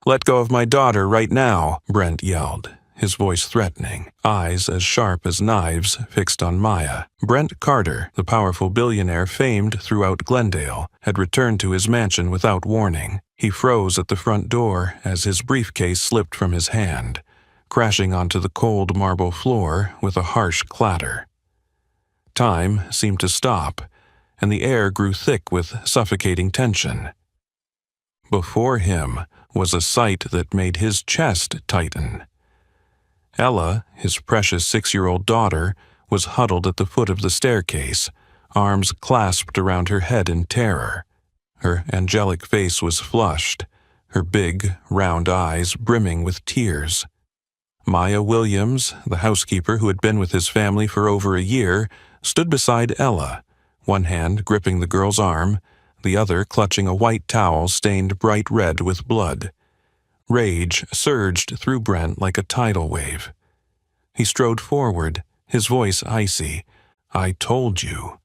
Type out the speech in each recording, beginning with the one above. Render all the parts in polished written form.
"Let go of my daughter right now," Brent yelled, his voice threatening, eyes as sharp as knives fixed on Maya. Brent Carter, the powerful billionaire famed throughout Glendale, had returned to his mansion without warning. He froze at the front door as his briefcase slipped from his hand, crashing onto the cold marble floor with a harsh clatter. Time seemed to stop, and the air grew thick with suffocating tension. Before him was a sight that made his chest tighten. Ella, his precious 6-year-old daughter, was huddled at the foot of the staircase, arms clasped around her head in terror. Her angelic face was flushed, her big, round eyes brimming with tears. Maya Williams, the housekeeper who had been with his family for over a year, stood beside Ella, one hand gripping the girl's arm, the other clutching a white towel stained bright red with blood. Rage surged through Brent like a tidal wave. He strode forward, his voice icy. "I told you.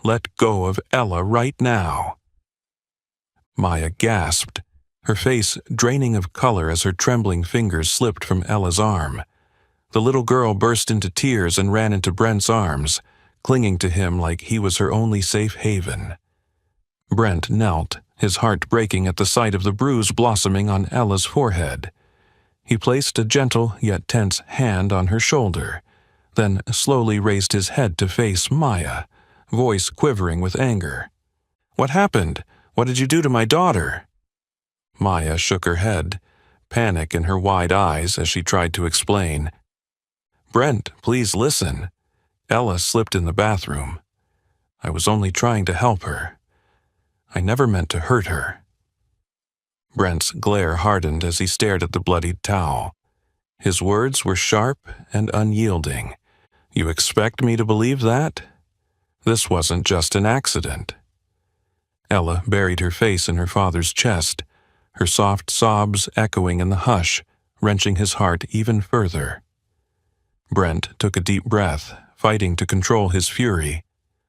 Let go of Ella right now." Maya gasped, her face draining of color as her trembling fingers slipped from Ella's arm. The little girl burst into tears and ran into Brent's arms, clinging to him like he was her only safe haven. Brent knelt, his heart breaking at the sight of the bruise blossoming on Ella's forehead. He placed a gentle yet tense hand on her shoulder, then slowly raised his head to face Maya, voice quivering with anger. "What happened? What did you do to my daughter?" Maya shook her head, panic in her wide eyes as she tried to explain. "Brent, please listen. Ella slipped in the bathroom. I was only trying to help her. I never meant to hurt her." Brent's glare hardened as he stared at the bloodied towel. His words were sharp and unyielding. "You expect me to believe that? This wasn't just an accident." Ella buried her face in her father's chest, her soft sobs echoing in the hush, wrenching his heart even further. Brent took a deep breath, fighting to control his fury,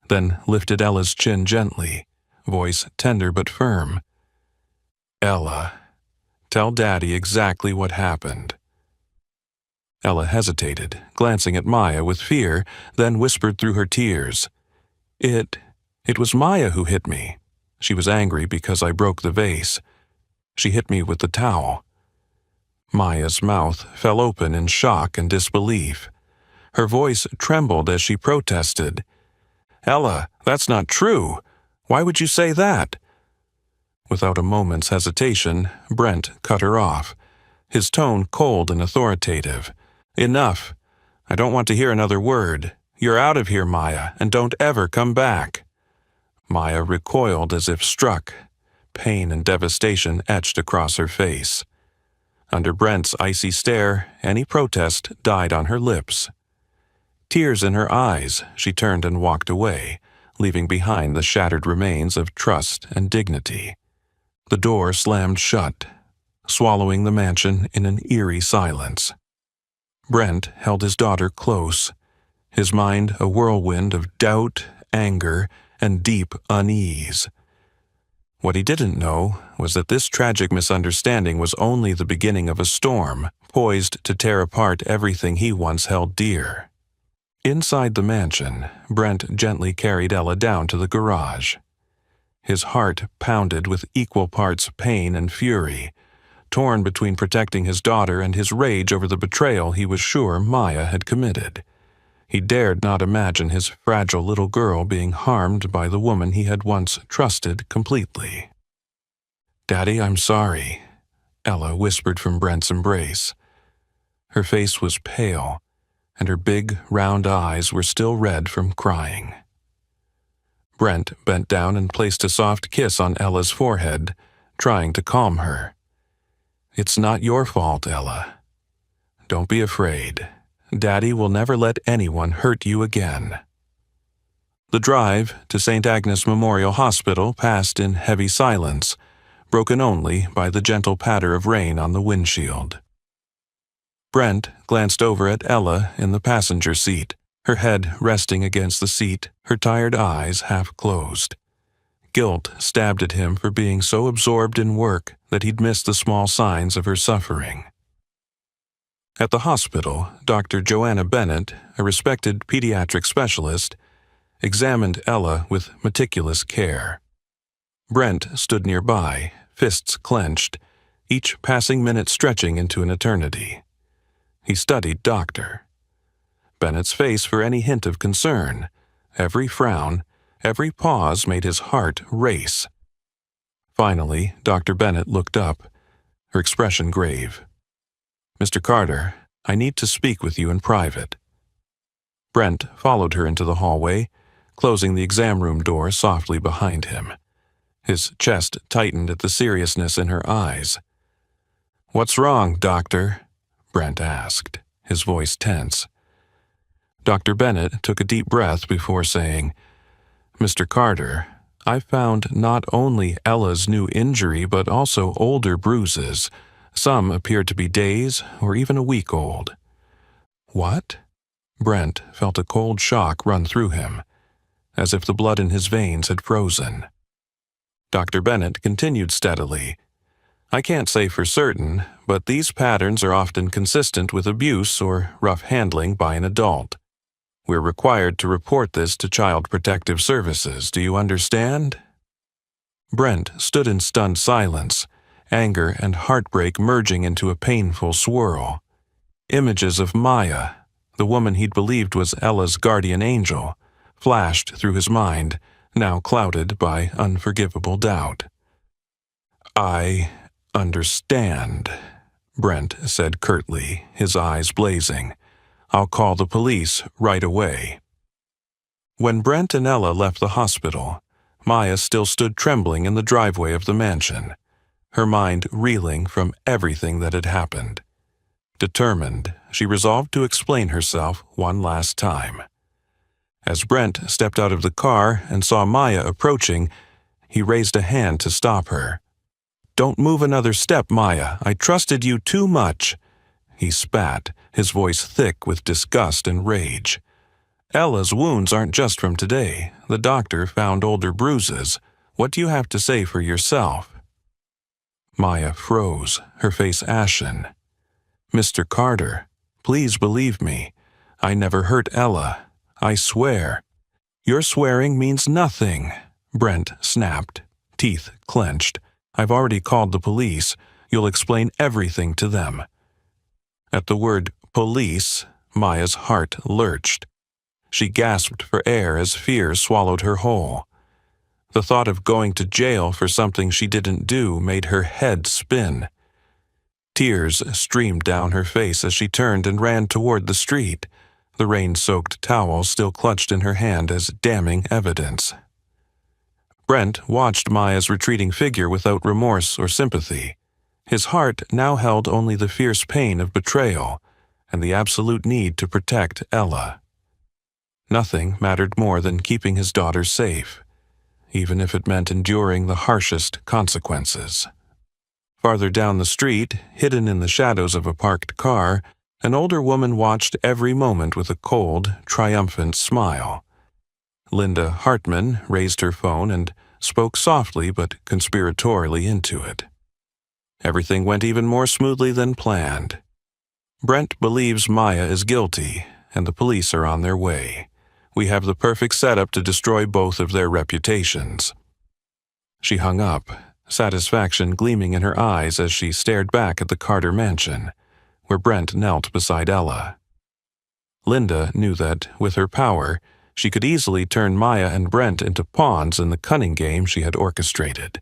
then lifted Ella's chin gently, voice tender but firm. "Ella, tell Daddy exactly what happened." Ella hesitated, glancing at Maya with fear, then whispered through her tears. It was Maya who hit me. She was angry because I broke the vase. She hit me with the towel." Maya's mouth fell open in shock and disbelief. Her voice trembled as she protested. "Ella, that's not true. Why would you say that?" Without a moment's hesitation, Brent cut her off, his tone cold and authoritative. "Enough. I don't want to hear another word. You're out of here, Maya, and don't ever come back." Maya recoiled as if struck. Pain and devastation etched across her face. Under Brent's icy stare, any protest died on her lips. Tears in her eyes, she turned and walked away, leaving behind the shattered remains of trust and dignity. The door slammed shut, swallowing the mansion in an eerie silence. Brent held his daughter close, his mind a whirlwind of doubt, anger, and deep unease. What he didn't know was that this tragic misunderstanding was only the beginning of a storm, poised to tear apart everything he once held dear. Inside the mansion, Brent gently carried Ella down to the garage. His heart pounded with equal parts pain and fury, torn between protecting his daughter and his rage over the betrayal he was sure Maya had committed. He dared not imagine his fragile little girl being harmed by the woman he had once trusted completely. "Daddy, I'm sorry," Ella whispered from Brent's embrace. Her face was pale, and her big, round eyes were still red from crying. Brent bent down and placed a soft kiss on Ella's forehead, trying to calm her. "It's not your fault, Ella. Don't be afraid. Daddy will never let anyone hurt you again." The drive to St. Agnes Memorial Hospital passed in heavy silence, broken only by the gentle patter of rain on the windshield. Brent glanced over at Ella in the passenger seat, her head resting against the seat, her tired eyes half closed. Guilt stabbed at him for being so absorbed in work that he'd missed the small signs of her suffering. At the hospital, Dr. Joanna Bennett, a respected pediatric specialist, examined Ella with meticulous care. Brent stood nearby, fists clenched, each passing minute stretching into an eternity. He studied Doctor Bennett's face for any hint of concern. Every frown, every pause made his heart race. Finally, Dr. Bennett looked up, her expression grave. "Mr. Carter, I need to speak with you in private." Brent followed her into the hallway, closing the exam room door softly behind him. His chest tightened at the seriousness in her eyes. "What's wrong, Doctor?" Brent asked, his voice tense. Dr. Bennett took a deep breath before saying, "Mr. Carter, I found not only Ella's new injury but also older bruises. Some appeared to be days or even a week old." "What?" Brent felt a cold shock run through him, as if the blood in his veins had frozen. Dr. Bennett continued steadily, "I can't say for certain, but these patterns are often consistent with abuse or rough handling by an adult. We're required to report this to Child Protective Services. Do you understand?" Brent stood in stunned silence, anger and heartbreak merging into a painful swirl. Images of Maya, the woman he'd believed was Ella's guardian angel, flashed through his mind, now clouded by unforgivable doubt. "I understand," Brent said curtly, his eyes blazing. "I'll call the police right away." When Brent and Ella left the hospital, Maya still stood trembling in the driveway of the mansion, her mind reeling from everything that had happened. Determined, she resolved to explain herself one last time. As Brent stepped out of the car and saw Maya approaching, he raised a hand to stop her. "Don't move another step, Maya. I trusted you too much." He spat, his voice thick with disgust and rage. "Ella's wounds aren't just from today. The doctor found older bruises. What do you have to say for yourself?" Maya froze, her face ashen. "Mr. Carter, please believe me. I never hurt Ella. I swear." "Your swearing means nothing," Brent snapped, teeth clenched. "I've already called the police. You'll explain everything to them." At the word police, Maya's heart lurched. She gasped for air as fear swallowed her whole. The thought of going to jail for something she didn't do made her head spin. Tears streamed down her face as she turned and ran toward the street, the rain-soaked towel still clutched in her hand as damning evidence. Brent watched Maya's retreating figure without remorse or sympathy. His heart now held only the fierce pain of betrayal and the absolute need to protect Ella. Nothing mattered more than keeping his daughter safe, even if it meant enduring the harshest consequences. Farther down the street, hidden in the shadows of a parked car, an older woman watched every moment with a cold, triumphant smile. Linda Hartman raised her phone and spoke softly but conspiratorially into it. Everything went even more smoothly than planned. "Brent believes Maya is guilty, and the police are on their way. We have the perfect setup to destroy both of their reputations." She hung up, satisfaction gleaming in her eyes as she stared back at the Carter mansion, where Brent knelt beside Ella. Linda knew that, with her power, she could easily turn Maya and Brent into pawns in the cunning game she had orchestrated.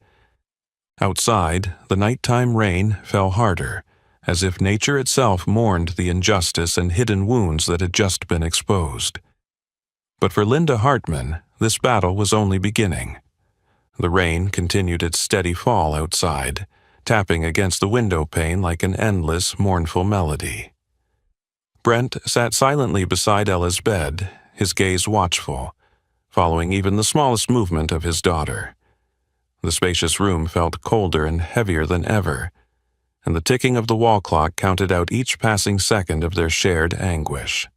Outside, the nighttime rain fell harder, as if nature itself mourned the injustice and hidden wounds that had just been exposed. But for Linda Hartman, this battle was only beginning. The rain continued its steady fall outside, tapping against the window pane like an endless, mournful melody. Brent sat silently beside Ella's bed, his gaze watchful, following even the smallest movement of his daughter. The spacious room felt colder and heavier than ever, and the ticking of the wall clock counted out each passing second of their shared anguish.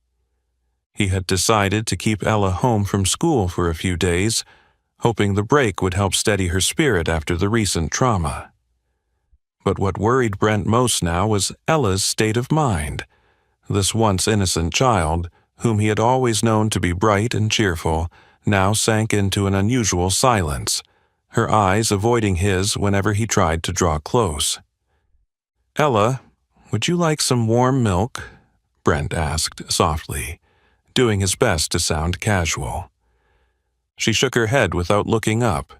He had decided to keep Ella home from school for a few days, hoping the break would help steady her spirit after the recent trauma. But what worried Brent most now was Ella's state of mind. This once innocent child, whom he had always known to be bright and cheerful, now sank into an unusual silence, her eyes avoiding his whenever he tried to draw close. "Ella, would you like some warm milk?" Brent asked softly, doing his best to sound casual. She shook her head without looking up,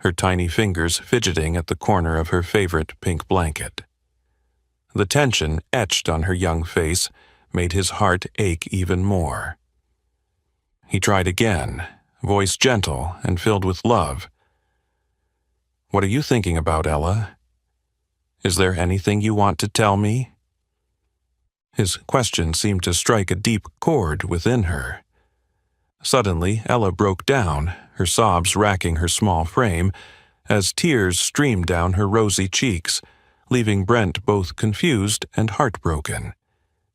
her tiny fingers fidgeting at the corner of her favorite pink blanket. The tension etched on her young face made his heart ache even more. He tried again, voice gentle and filled with love. "What are you thinking about, Ella? Is there anything you want to tell me?" His question seemed to strike a deep chord within her. Suddenly, Ella broke down, her sobs racking her small frame, as tears streamed down her rosy cheeks, leaving Brent both confused and heartbroken.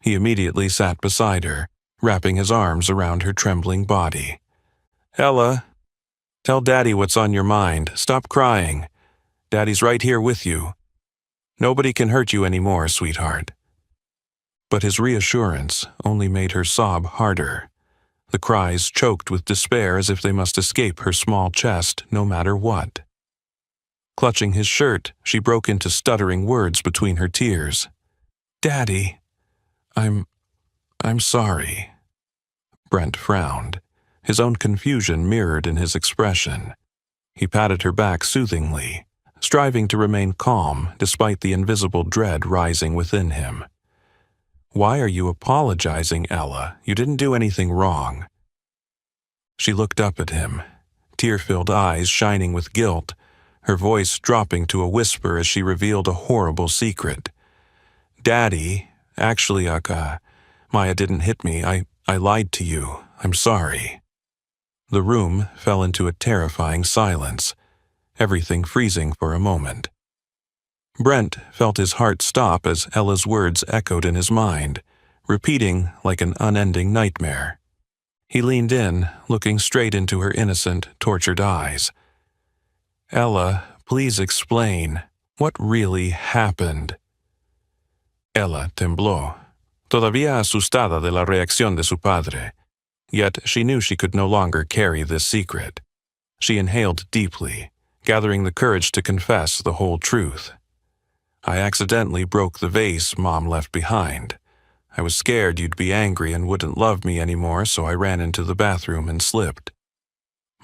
He immediately sat beside her, wrapping his arms around her trembling body. "Ella, tell Daddy what's on your mind. Stop crying. Daddy's right here with you. Nobody can hurt you anymore, sweetheart." But his reassurance only made her sob harder. The cries choked with despair as if they must escape her small chest no matter what. Clutching his shirt, she broke into stuttering words between her tears. "Daddy, I'm sorry." Brent frowned, his own confusion mirrored in his expression. He patted her back soothingly, striving to remain calm despite the invisible dread rising within him. "Why are you apologizing, Ella? You didn't do anything wrong." She looked up at him, tear-filled eyes shining with guilt, her voice dropping to a whisper as she revealed a horrible secret. "Daddy, actually, Maya didn't hit me. I lied to you. I'm sorry." The room fell into a terrifying silence, everything freezing for a moment. Brent felt his heart stop as Ella's words echoed in his mind, repeating like an unending nightmare. He leaned in, looking straight into her innocent, tortured eyes. "Ella, please explain. What really happened?" Ella tembló, todavía asustada de la reacción de su padre. Yet she knew she could no longer carry this secret. She inhaled deeply, gathering the courage to confess the whole truth. "I accidentally broke the vase Mom left behind. I was scared you'd be angry and wouldn't love me anymore, so I ran into the bathroom and slipped.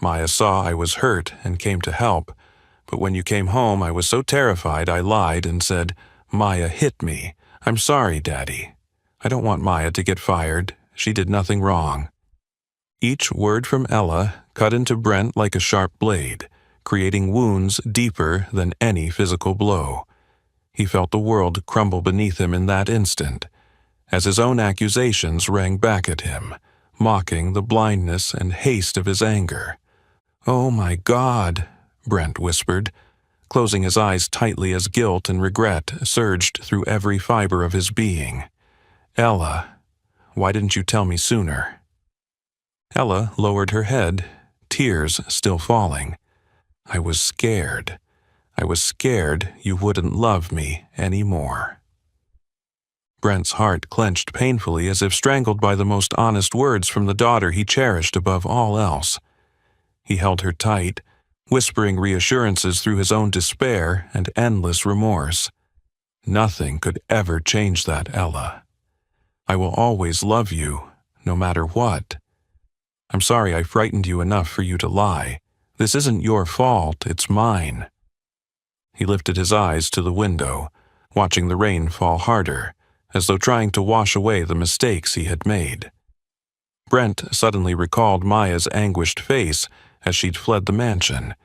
Maya saw I was hurt and came to help, but when you came home I was so terrified I lied and said, 'Maya hit me. I'm sorry, Daddy. I don't want Maya to get fired. She did nothing wrong.'" Each word from Ella cut into Brent like a sharp blade, creating wounds deeper than any physical blow. He felt the world crumble beneath him in that instant, as his own accusations rang back at him, mocking the blindness and haste of his anger. "Oh my God," Brent whispered, closing his eyes tightly as guilt and regret surged through every fiber of his being. "Ella, why didn't you tell me sooner?" Ella lowered her head, tears still falling. "I was scared. I was scared you wouldn't love me anymore." Brent's heart clenched painfully as if strangled by the most honest words from the daughter he cherished above all else. He held her tight, whispering reassurances through his own despair and endless remorse. "Nothing could ever change that, Ella. I will always love you, no matter what. I'm sorry I frightened you enough for you to lie. This isn't your fault, it's mine." He lifted his eyes to the window, watching the rain fall harder, as though trying to wash away the mistakes he had made. Brent suddenly recalled Maya's anguished face as she'd fled the mansion,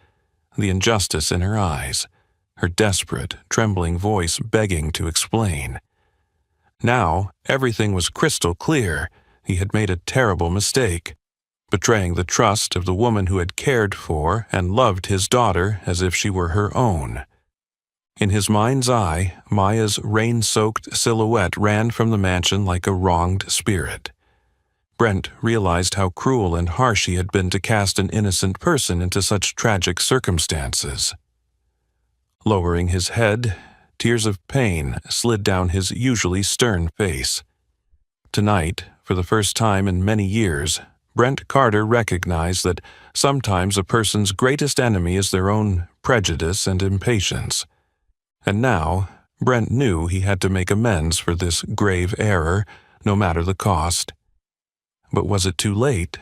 the injustice in her eyes, her desperate, trembling voice begging to explain. Now, everything was crystal clear. He had made a terrible mistake, betraying the trust of the woman who had cared for and loved his daughter as if she were her own. In his mind's eye, Maya's rain-soaked silhouette ran from the mansion like a wronged spirit. Brent realized how cruel and harsh he had been to cast an innocent person into such tragic circumstances. Lowering his head, tears of pain slid down his usually stern face. Tonight, for the first time in many years, Brent Carter recognized that sometimes a person's greatest enemy is their own prejudice and impatience. And now, Brent knew he had to make amends for this grave error, no matter the cost. But was it too late?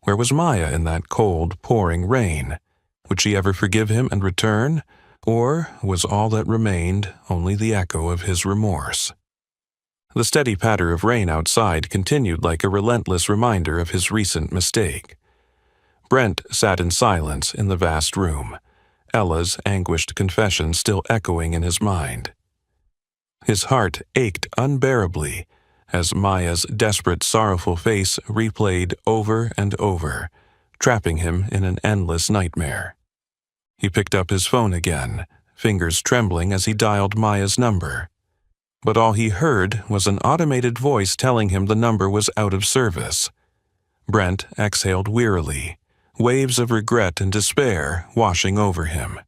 Where was Maya in that cold, pouring rain? Would she ever forgive him and return? Or was all that remained only the echo of his remorse? The steady patter of rain outside continued like a relentless reminder of his recent mistake. Brent sat in silence in the vast room, Ella's anguished confession still echoing in his mind. His heart ached unbearably as Maya's desperate, sorrowful face replayed over and over, trapping him in an endless nightmare. He picked up his phone again, fingers trembling as he dialed Maya's number. But all he heard was an automated voice telling him the number was out of service. Brent exhaled wearily, waves of regret and despair washing over him.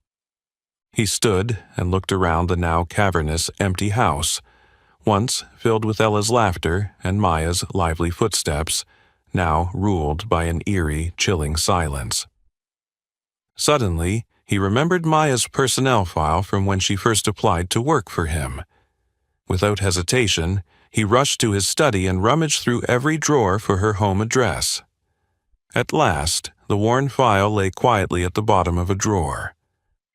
He stood and looked around the now cavernous, empty house, once filled with Ella's laughter and Maya's lively footsteps, now ruled by an eerie, chilling silence. Suddenly, he remembered Maya's personnel file from when she first applied to work for him. Without hesitation, he rushed to his study and rummaged through every drawer for her home address. At last, the worn file lay quietly at the bottom of a drawer,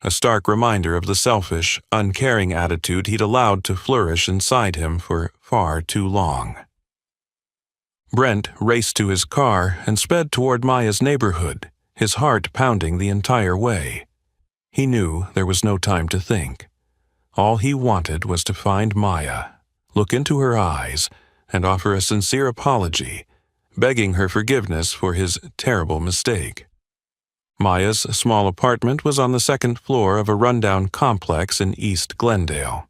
a stark reminder of the selfish, uncaring attitude he'd allowed to flourish inside him for far too long. Brent raced to his car and sped toward Maya's neighborhood, his heart pounding the entire way. He knew there was no time to think. All he wanted was to find Maya, look into her eyes, and offer a sincere apology, begging her forgiveness for his terrible mistake. Maya's small apartment was on the second floor of a rundown complex in East Glendale.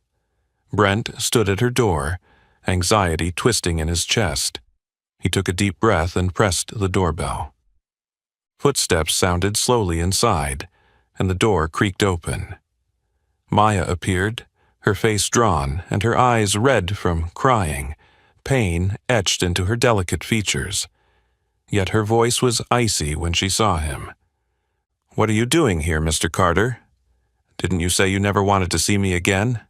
Brent stood at her door, anxiety twisting in his chest. He took a deep breath and pressed the doorbell. Footsteps sounded slowly inside, and the door creaked open. Maya appeared, her face drawn and her eyes red from crying, pain etched into her delicate features. Yet her voice was icy when she saw him. "What are you doing here, Mr. Carter? Didn't you say you never wanted to see me again?"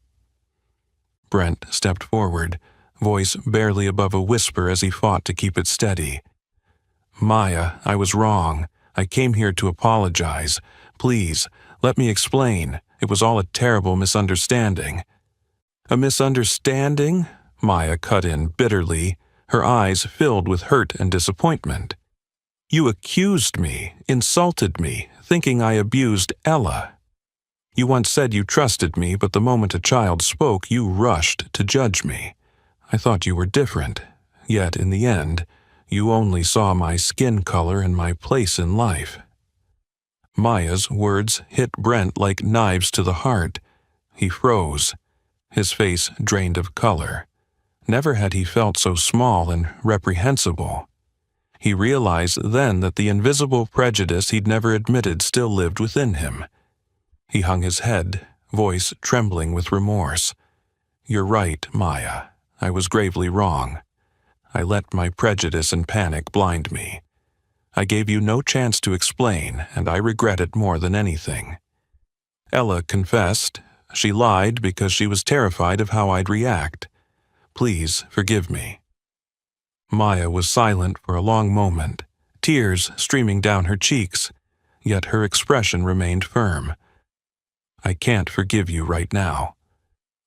Brent stepped forward, voice barely above a whisper as he fought to keep it steady. "Maya, I was wrong. I came here to apologize. Please, let me explain. It was all a terrible misunderstanding." "A misunderstanding?" Maya cut in bitterly, her eyes filled with hurt and disappointment. "You accused me, insulted me, thinking I abused Ella. You once said you trusted me, but the moment a child spoke, you rushed to judge me. I thought you were different, yet in the end, you only saw my skin color and my place in life." Maya's words hit Brent like knives to the heart. He froze, his face drained of color. Never had he felt so small and reprehensible. He realized then that the invisible prejudice he'd never admitted still lived within him. He hung his head, voice trembling with remorse. "You're right, Maya. I was gravely wrong. I let my prejudice and panic blind me. I gave you no chance to explain, and I regret it more than anything." Ella confessed. She lied because she was terrified of how I'd react. "Please forgive me." Maya was silent for a long moment, tears streaming down her cheeks, yet her expression remained firm. "I can't forgive you right now.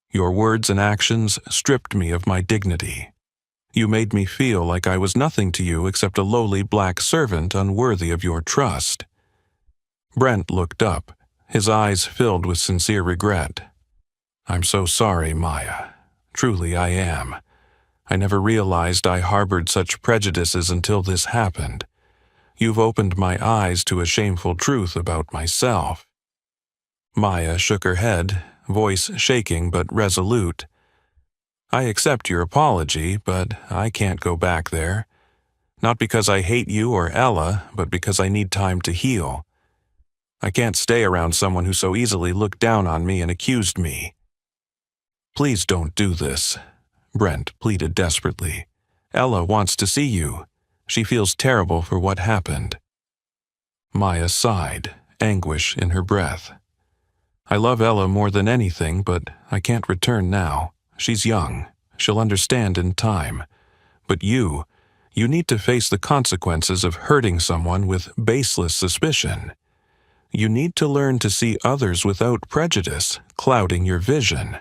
Your words and actions stripped me of my dignity. You made me feel like I was nothing to you except a lowly black servant unworthy of your trust." Brent looked up, his eyes filled with sincere regret. "I'm so sorry, Maya. Truly I am. I never realized I harbored such prejudices until this happened. You've opened my eyes to a shameful truth about myself." Maya shook her head, voice shaking but resolute. "I accept your apology, but I can't go back there. Not because I hate you or Ella, but because I need time to heal. I can't stay around someone who so easily looked down on me and accused me." "Please don't do this," Brent pleaded desperately. "Ella wants to see you. She feels terrible for what happened." Maya sighed, anguish in her breath. "I love Ella more than anything, but I can't return now. She's young. She'll understand in time. But you need to face the consequences of hurting someone with baseless suspicion. You need to learn to see others without prejudice clouding your vision."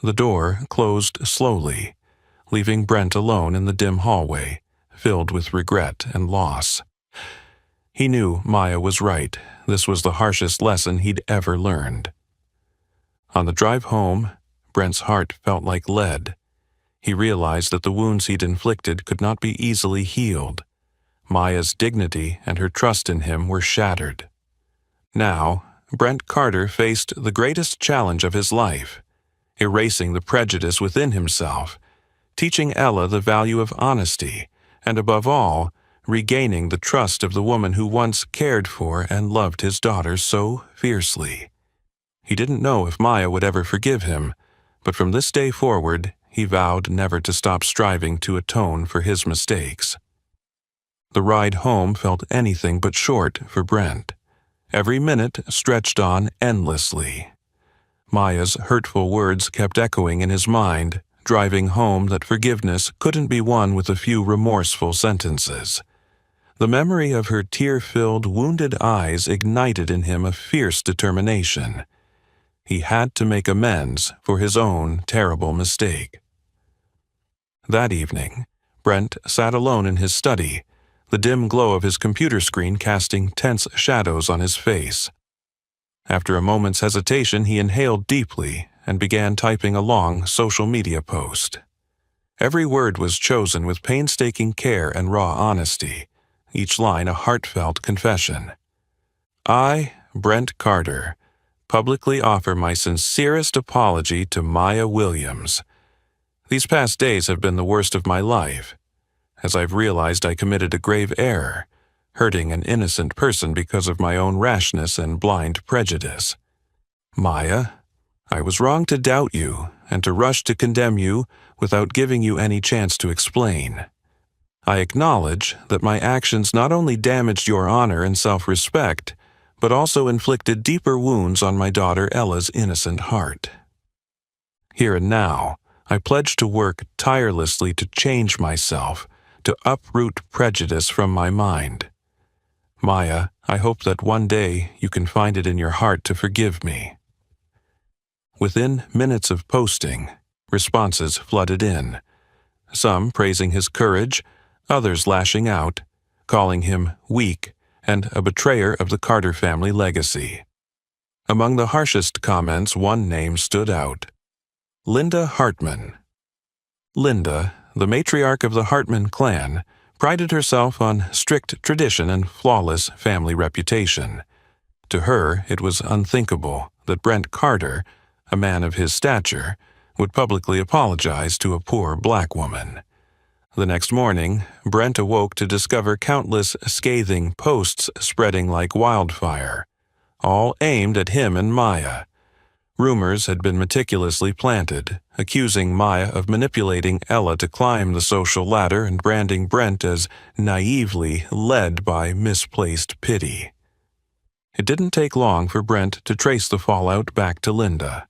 The door closed slowly, leaving Brent alone in the dim hallway, filled with regret and loss. He knew Maya was right. This was the harshest lesson he'd ever learned. On the drive home, Brent's heart felt like lead. He realized that the wounds he'd inflicted could not be easily healed. Maya's dignity and her trust in him were shattered. Now, Brent Carter faced the greatest challenge of his life, erasing the prejudice within himself, teaching Ella the value of honesty, and above all, regaining the trust of the woman who once cared for and loved his daughter so fiercely. He didn't know if Maya would ever forgive him, but from this day forward, he vowed never to stop striving to atone for his mistakes. The ride home felt anything but short for Brent. Every minute stretched on endlessly. Maya's hurtful words kept echoing in his mind, driving home that forgiveness couldn't be won with a few remorseful sentences. The memory of her tear-filled, wounded eyes ignited in him a fierce determination. He had to make amends for his own terrible mistake. That evening, Brent sat alone in his study, the dim glow of his computer screen casting tense shadows on his face. After a moment's hesitation, he inhaled deeply and began typing a long social media post. Every word was chosen with painstaking care and raw honesty, each line a heartfelt confession. "I, Brent Carter, publicly offer my sincerest apology to Maya Williams. These past days have been the worst of my life, as I've realized I committed a grave error, hurting an innocent person because of my own rashness and blind prejudice. Maya, I was wrong to doubt you and to rush to condemn you without giving you any chance to explain. I acknowledge that my actions not only damaged your honor and self-respect, but also inflicted deeper wounds on my daughter Ella's innocent heart. Here and now, I pledge to work tirelessly to change myself, to uproot prejudice from my mind. Maya, I hope that one day you can find it in your heart to forgive me." Within minutes of posting, responses flooded in, some praising his courage, others lashing out, calling him weak and a betrayer of the Carter family legacy. Among the harshest comments, one name stood out: Linda Hartman. Linda, the matriarch of the Hartman clan, prided herself on strict tradition and flawless family reputation. To her, it was unthinkable that Brent Carter, a man of his stature, would publicly apologize to a poor black woman. The next morning, Brent awoke to discover countless scathing posts spreading like wildfire, all aimed at him and Maya. Rumors had been meticulously planted, accusing Maya of manipulating Ella to climb the social ladder and branding Brent as naively led by misplaced pity. It didn't take long for Brent to trace the fallout back to Linda.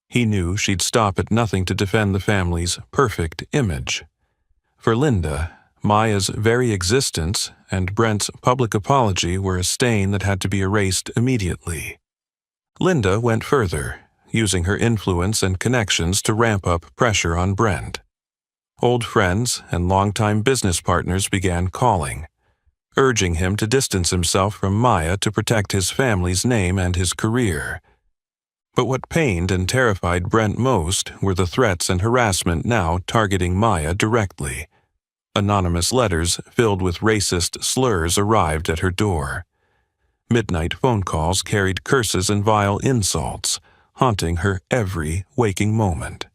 He knew she'd stop at nothing to defend the family's perfect image. For Linda, Maya's very existence and Brent's public apology were a stain that had to be erased immediately. Linda went further, using her influence and connections to ramp up pressure on Brent. Old friends and longtime business partners began calling, urging him to distance himself from Maya to protect his family's name and his career. But what pained and terrified Brent most were the threats and harassment now targeting Maya directly. Anonymous letters filled with racist slurs arrived at her door. Midnight phone calls carried curses and vile insults, haunting her every waking moment.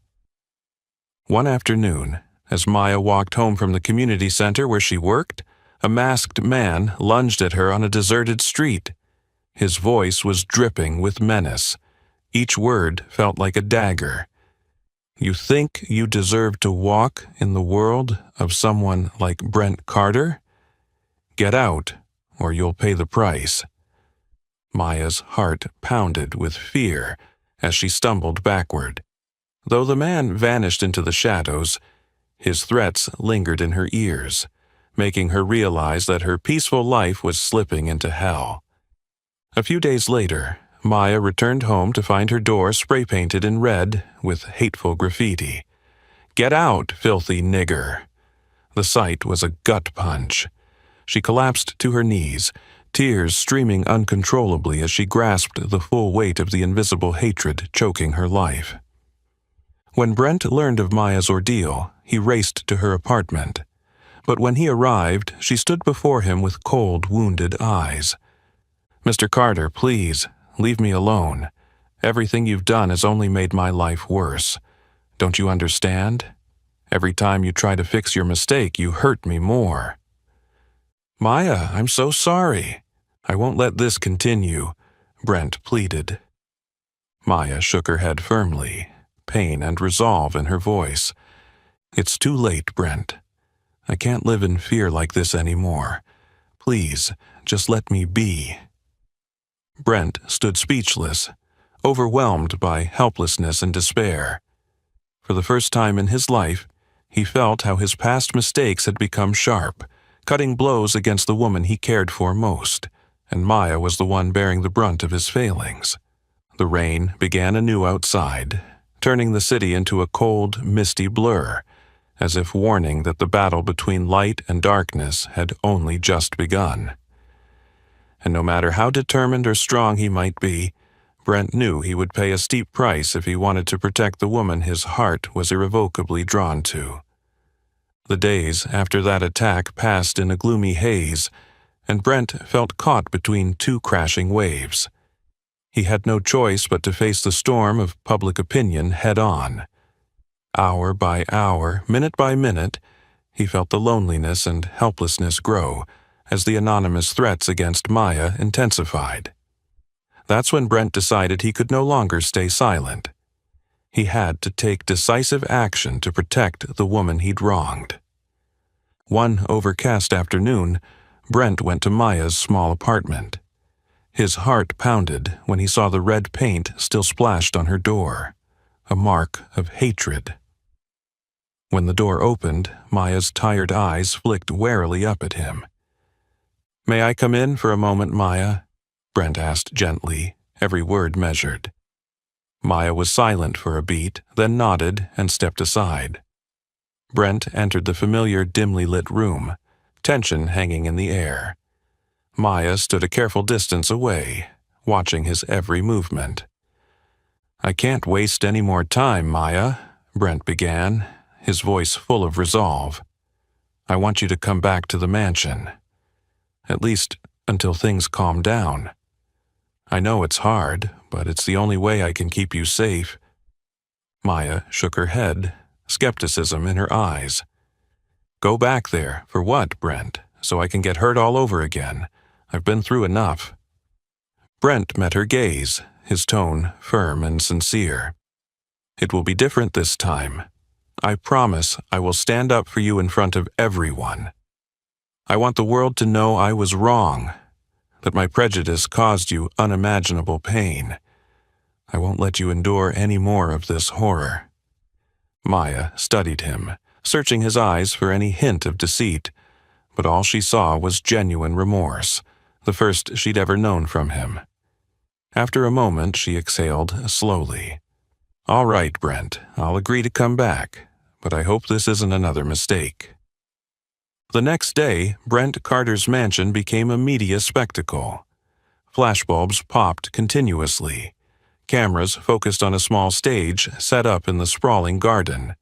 One afternoon, As Maya walked home from the community center where she worked, a masked man lunged at her on a deserted street. His voice was dripping with menace. Each word felt like a dagger. "You think you deserve to walk in the world of someone like Brent Carter? Get out, or you'll pay the price." Maya's heart pounded with fear as she stumbled backward. Though the man vanished into the shadows, his threats lingered in her ears, making her realize that her peaceful life was slipping into hell. A few days later, Maya returned home to find her door spray-painted in red with hateful graffiti. "Get out, filthy nigger!" The sight was a gut punch. She collapsed to her knees, tears streaming uncontrollably as she grasped the full weight of the invisible hatred choking her life. When Brent learned of Maya's ordeal, he raced to her apartment. But when he arrived, she stood before him with cold, wounded eyes. "Mr. Carter, please, leave me alone. Everything you've done has only made my life worse. Don't you understand? Every time you try to fix your mistake, you hurt me more." "Maya, I'm so sorry. I won't let this continue," Brent pleaded. Maya shook her head firmly, pain and resolve in her voice. "It's too late, Brent. I can't live in fear like this anymore. Please, just let me be." Brent stood speechless, overwhelmed by helplessness and despair. For the first time in his life, he felt how his past mistakes had become sharp, cutting blows against the woman he cared for most, and Maya was the one bearing the brunt of his failings. The rain began anew outside, turning the city into a cold, misty blur, as if warning that the battle between light and darkness had only just begun. And no matter how determined or strong he might be, Brent knew he would pay a steep price if he wanted to protect the woman his heart was irrevocably drawn to. The days after that attack passed in a gloomy haze, and Brent felt caught between two crashing waves. He had no choice but to face the storm of public opinion head-on. Hour by hour, minute by minute, he felt the loneliness and helplessness grow as the anonymous threats against Maya intensified. That's when Brent decided he could no longer stay silent. He had to take decisive action to protect the woman he'd wronged. One overcast afternoon, Brent went to Maya's small apartment. His heart pounded when he saw the red paint still splashed on her door, a mark of hatred. When the door opened, Maya's tired eyes flicked warily up at him. "May I come in for a moment, Maya?" Brent asked gently, every word measured. Maya was silent for a beat, then nodded and stepped aside. Brent entered the familiar dimly lit room, tension hanging in the air. Maya stood a careful distance away, watching his every movement. "I can't waste any more time, Maya," Brent began, his voice full of resolve. "I want you to come back to the mansion. At least until things calm down. I know it's hard, but it's the only way I can keep you safe." Maya shook her head, skepticism in her eyes. "Go back there, for what, Brent? So I can get hurt all over again. I've been through enough." Brent met her gaze, his tone firm and sincere. "It will be different this time. I promise I will stand up for you in front of everyone. I want the world to know I was wrong, that my prejudice caused you unimaginable pain. I won't let you endure any more of this horror." Maya studied him, searching his eyes for any hint of deceit, but all she saw was genuine remorse, the first she'd ever known from him. After a moment, she exhaled slowly. "All right, Brent, I'll agree to come back, but I hope this isn't another mistake." The next day, Brent Carter's mansion became a media spectacle. Flashbulbs popped continuously. Cameras focused on a small stage set up in the sprawling garden.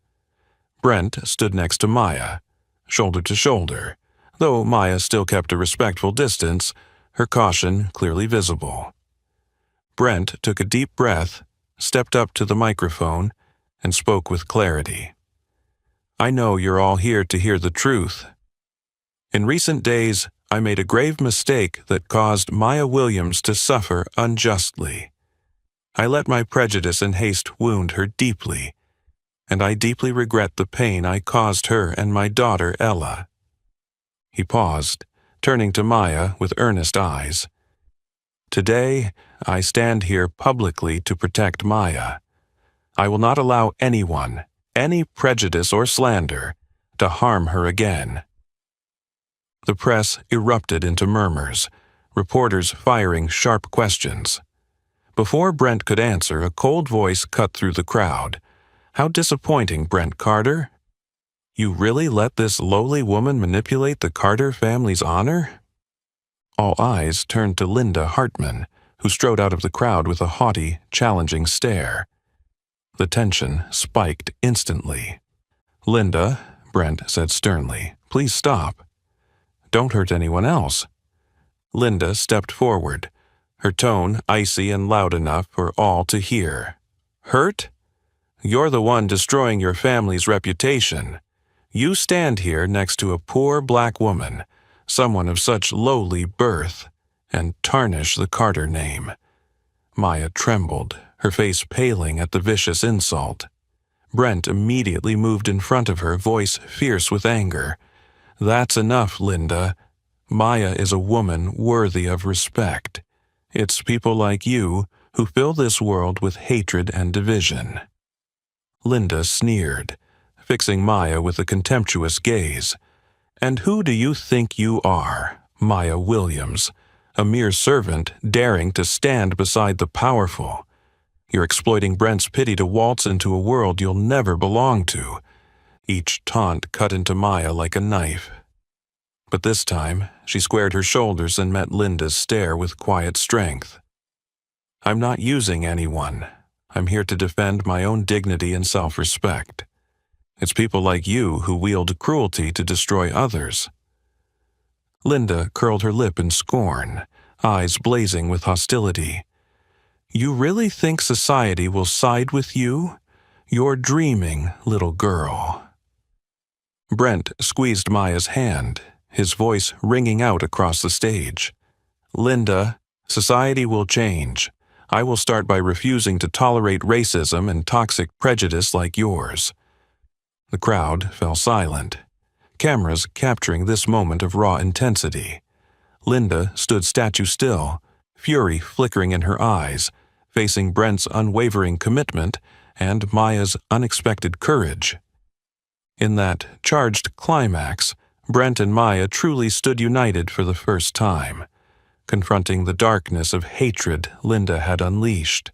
Brent stood next to Maya, shoulder to shoulder, though Maya still kept a respectful distance, her caution clearly visible. Brent took a deep breath, stepped up to the microphone, and spoke with clarity. I know you're all here to hear the truth. In recent days, I made a grave mistake that caused Maya Williams to suffer unjustly. I let my prejudice and haste wound her deeply, and I deeply regret the pain I caused her and my daughter Ella." He paused, turning to Maya with earnest eyes. "Today, I stand here publicly to protect Maya. I will not allow anyone, any prejudice or slander, to harm her again." The press erupted into murmurs, reporters firing sharp questions. Before Brent could answer, a cold voice cut through the crowd. "How disappointing, Brent Carter. You really let this lowly woman manipulate the Carter family's honor?" All eyes turned to Linda Hartman, who strode out of the crowd with a haughty, challenging stare. The tension spiked instantly. "Linda," Brent said sternly, "please stop. Don't hurt anyone else." Linda stepped forward, her tone icy and loud enough for all to hear. "Hurt? You're the one destroying your family's reputation. You stand here next to a poor black woman, someone of such lowly birth, and tarnish the Carter name." Maya trembled, her face paling at the vicious insult. Brent immediately moved in front of her, voice fierce with anger. "That's enough, Linda. Maya is a woman worthy of respect. It's people like you who fill this world with hatred and division." Linda sneered, fixing Maya with a contemptuous gaze. "And who do you think you are, Maya Williams? A mere servant daring to stand beside the powerful. You're exploiting Brent's pity to waltz into a world you'll never belong to." Each taunt cut into Maya like a knife. But this time, she squared her shoulders and met Linda's stare with quiet strength. "I'm not using anyone. I'm here to defend my own dignity and self-respect. It's people like you who wield cruelty to destroy others." Linda curled her lip in scorn, eyes blazing with hostility. "You really think society will side with you? You're dreaming, little girl." Brent squeezed Maya's hand, his voice ringing out across the stage. "Linda, society will change. I will start by refusing to tolerate racism and toxic prejudice like yours." The crowd fell silent, cameras capturing this moment of raw intensity. Linda stood statue still, fury flickering in her eyes, facing Brent's unwavering commitment and Maya's unexpected courage. In that charged climax, Brent and Maya truly stood united for the first time, confronting the darkness of hatred Linda had unleashed.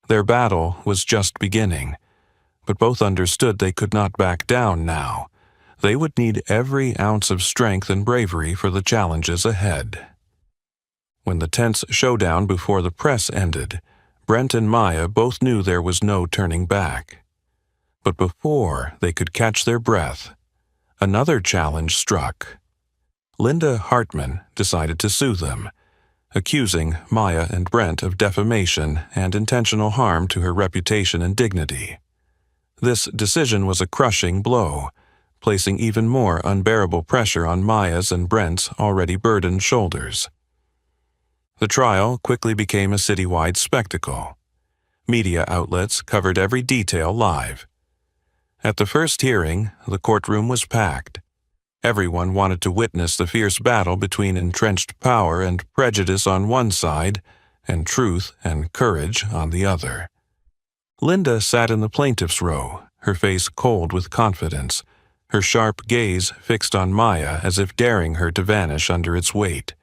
Their battle was just beginning, but both understood they could not back down now. They would need every ounce of strength and bravery for the challenges ahead. When the tense showdown before the press ended, Brent and Maya both knew there was no turning back. But before they could catch their breath, another challenge struck. Linda Hartman decided to sue them, accusing Maya and Brent of defamation and intentional harm to her reputation and dignity. This decision was a crushing blow, placing even more unbearable pressure on Maya's and Brent's already burdened shoulders. The trial quickly became a citywide spectacle. Media outlets covered every detail live. At the first hearing, the courtroom was packed. Everyone wanted to witness the fierce battle between entrenched power and prejudice on one side, and truth and courage on the other. Linda sat in the plaintiff's row, her face cold with confidence, her sharp gaze fixed on Maya as if daring her to vanish under its weight.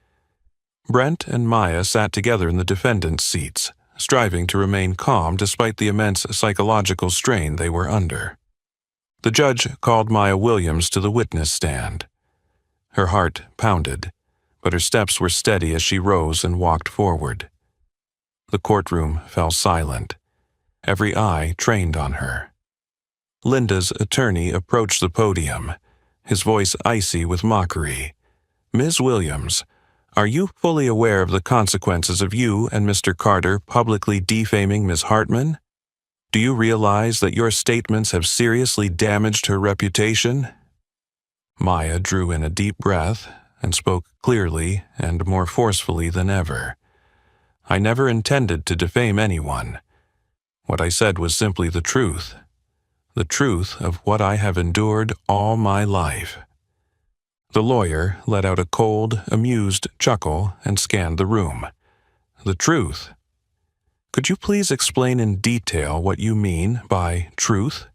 Brent and Maya sat together in the defendant's seats, striving to remain calm despite the immense psychological strain they were under. The judge called Maya Williams to the witness stand. Her heart pounded, but her steps were steady as she rose and walked forward. The courtroom fell silent, every eye trained on her. Linda's attorney approached the podium, his voice icy with mockery. "Ms. Williams, are you fully aware of the consequences of you and Mr. Carter publicly defaming Ms. Hartman?" Do you realize that your statements have seriously damaged her reputation?" Maya drew in a deep breath and spoke clearly and more forcefully than ever. "I never intended to defame anyone. What I said was simply the truth of what I have endured all my life." The lawyer let out a cold, amused chuckle and scanned the room. "The truth? Could you please explain in detail what you mean by truth?"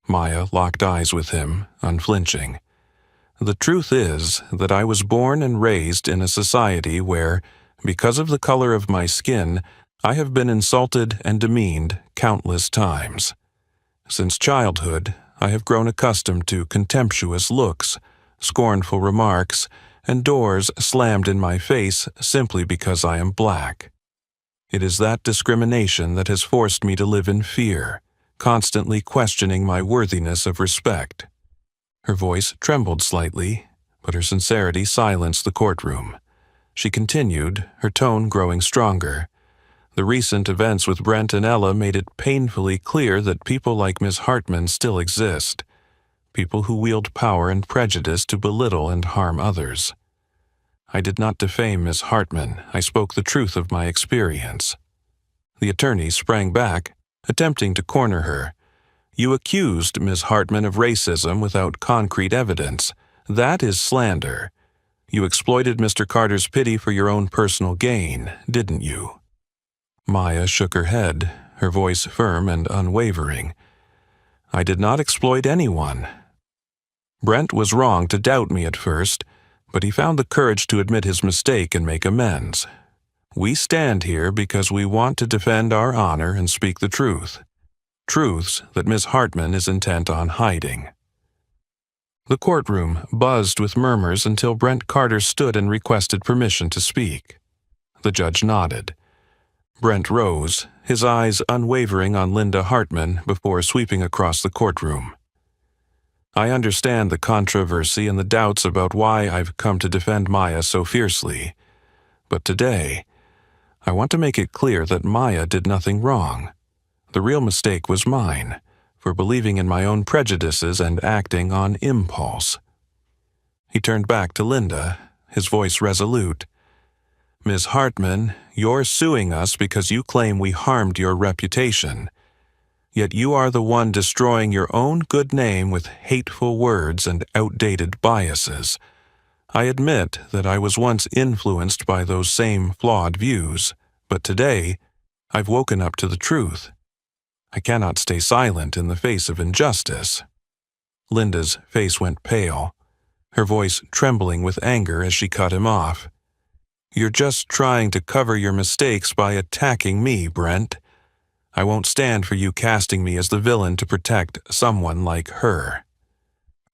Maya locked eyes with him, unflinching. "The truth is that I was born and raised in a society where, because of the color of my skin, I have been insulted and demeaned countless times. Since childhood, I have grown accustomed to contemptuous looks, scornful remarks, and doors slammed in my face simply because I am black. It is that discrimination that has forced me to live in fear, constantly questioning my worthiness of respect." Her voice trembled slightly, but her sincerity silenced the courtroom. She continued, her tone growing stronger. "The recent events with Brent and Ella made it painfully clear that people like Miss Hartman still exist, people who wield power and prejudice to belittle and harm others. I did not defame Miss Hartman. I spoke the truth of my experience." The attorney sprang back, attempting to corner her. "You accused Miss Hartman of racism without concrete evidence. That is slander. You exploited Mr. Carter's pity for your own personal gain, didn't you?" Maya shook her head, her voice firm and unwavering. "I did not exploit anyone. Brent was wrong to doubt me at first, but he found the courage to admit his mistake and make amends. We stand here because we want to defend our honor and speak the truth. Truths that Miss Hartman is intent on hiding." The courtroom buzzed with murmurs until Brent Carter stood and requested permission to speak. The judge nodded. Brent rose, his eyes unwavering on Linda Hartman before sweeping across the courtroom. "I understand the controversy and the doubts about why I've come to defend Maya so fiercely. But today, I want to make it clear that Maya did nothing wrong. The real mistake was mine, for believing in my own prejudices and acting on impulse." He turned back to Linda, his voice resolute. "Ms. Hartman, you're suing us because you claim we harmed your reputation. Yet you are the one destroying your own good name with hateful words and outdated biases. I admit that I was once influenced by those same flawed views, but today I've woken up to the truth. I cannot stay silent in the face of injustice." Linda's face went pale, her voice trembling with anger as she cut him off. "You're just trying to cover your mistakes by attacking me, Brent. I won't stand for you casting me as the villain to protect someone like her."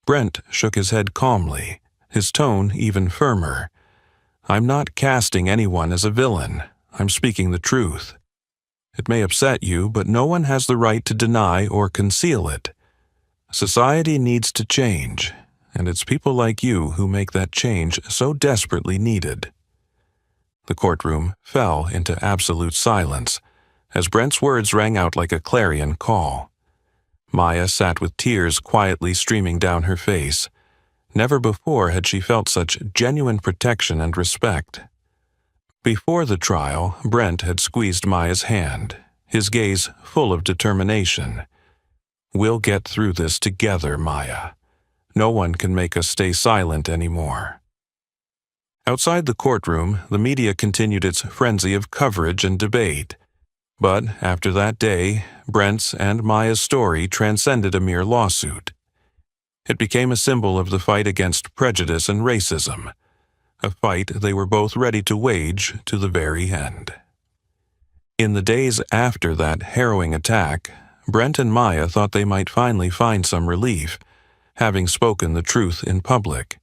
Brent shook his head calmly, his tone even firmer. "I'm not casting anyone as a villain. I'm speaking the truth. It may upset you, but no one has the right to deny or conceal it. Society needs to change, and it's people like you who make that change so desperately needed." The courtroom fell into absolute silence as Brent's words rang out like a clarion call. Maya sat with tears quietly streaming down her face. Never before had she felt such genuine protection and respect. Before the trial, Brent had squeezed Maya's hand, his gaze full of determination. "We'll get through this together, Maya. No one can make us stay silent anymore." Outside the courtroom, the media continued its frenzy of coverage and debate. But after that day, Brent's and Maya's story transcended a mere lawsuit. It became a symbol of the fight against prejudice and racism, a fight they were both ready to wage to the very end. In the days after that harrowing attack, Brent and Maya thought they might finally find some relief, having spoken the truth in public.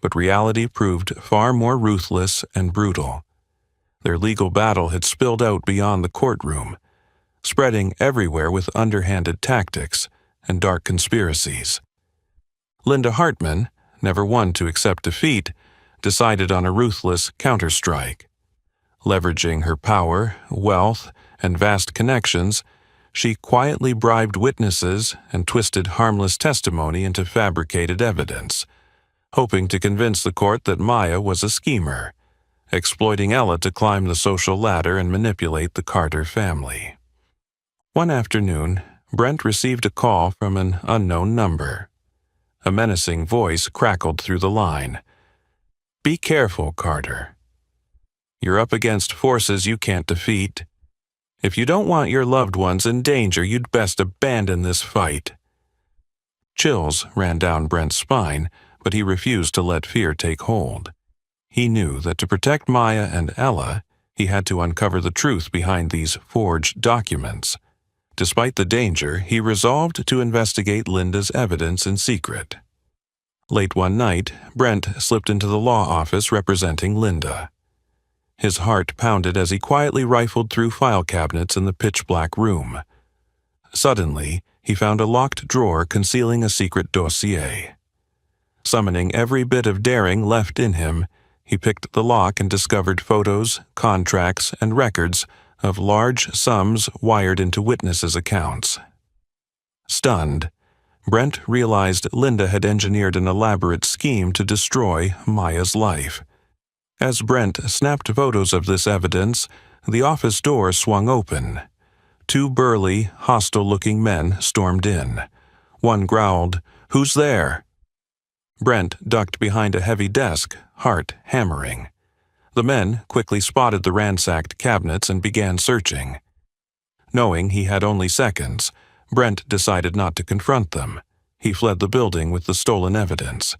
But reality proved far more ruthless and brutal. Their legal battle had spilled out beyond the courtroom, spreading everywhere with underhanded tactics and dark conspiracies. Linda Hartman, never one to accept defeat, decided on a ruthless counterstrike. Leveraging her power, wealth, and vast connections, She quietly bribed witnesses and twisted harmless testimony into fabricated evidence, hoping to convince the court that Maya was a schemer, exploiting Ella to climb the social ladder and manipulate the Carter family. One afternoon, Brent received a call from an unknown number. A menacing voice crackled through the line. "Be careful, Carter. You're up against forces you can't defeat. If you don't want your loved ones in danger, you'd best abandon this fight." Chills ran down Brent's spine, but he refused to let fear take hold. He knew that to protect Maya and Ella, he had to uncover the truth behind these forged documents. Despite the danger, he resolved to investigate Linda's evidence in secret. Late one night, Brent slipped into the law office representing Linda. His heart pounded as he quietly rifled through file cabinets in the pitch-black room. Suddenly, he found a locked drawer concealing a secret dossier. Summoning every bit of daring left in him, he picked the lock and discovered photos, contracts, and records of large sums wired into witnesses' accounts. Stunned, Brent realized Linda had engineered an elaborate scheme to destroy Maya's life. As Brent snapped photos of this evidence, the office door swung open. Two burly, hostile-looking men stormed in. One growled, "Who's there?" Brent ducked behind a heavy desk, heart hammering. The men quickly spotted the ransacked cabinets and began searching. Knowing he had only seconds, Brent decided not to confront them. He fled the building with the stolen evidence.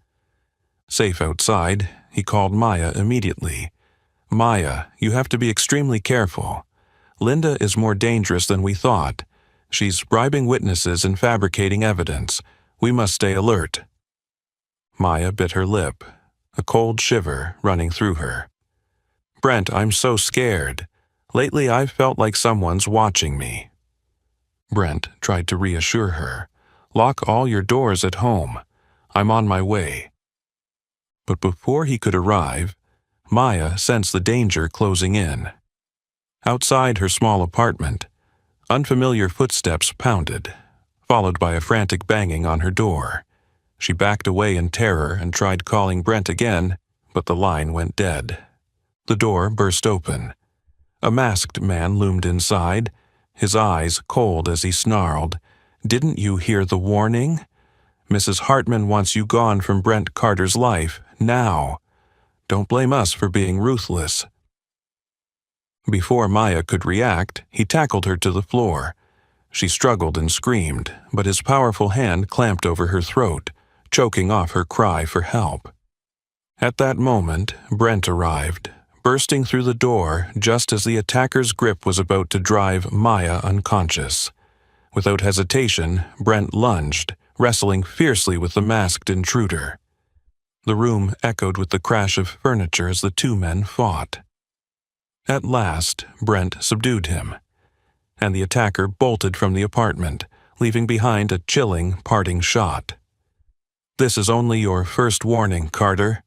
Safe outside, he called Maya immediately. "Maya, you have to be extremely careful. Linda is more dangerous than we thought. She's bribing witnesses and fabricating evidence. We must stay alert." Maya bit her lip, a cold shiver running through her. "Brent, I'm so scared. Lately I've felt like someone's watching me." Brent tried to reassure her. "Lock all your doors at home. I'm on my way." But before he could arrive, Maya sensed the danger closing in. Outside her small apartment, unfamiliar footsteps pounded, followed by a frantic banging on her door. She backed away in terror and tried calling Brent again, but the line went dead. The door burst open. A masked man loomed inside, his eyes cold as he snarled, "Didn't you hear the warning? Mrs. Hartman wants you gone from Brent Carter's life, now. Don't blame us for being ruthless." Before Maya could react, he tackled her to the floor. She struggled and screamed, but his powerful hand clamped over her throat, choking off her cry for help. At that moment, Brent arrived, bursting through the door just as the attacker's grip was about to drive Maya unconscious. Without hesitation, Brent lunged, wrestling fiercely with the masked intruder. The room echoed with the crash of furniture as the two men fought. At last, Brent subdued him, and the attacker bolted from the apartment, leaving behind a chilling parting shot. "This is only your first warning, Carter."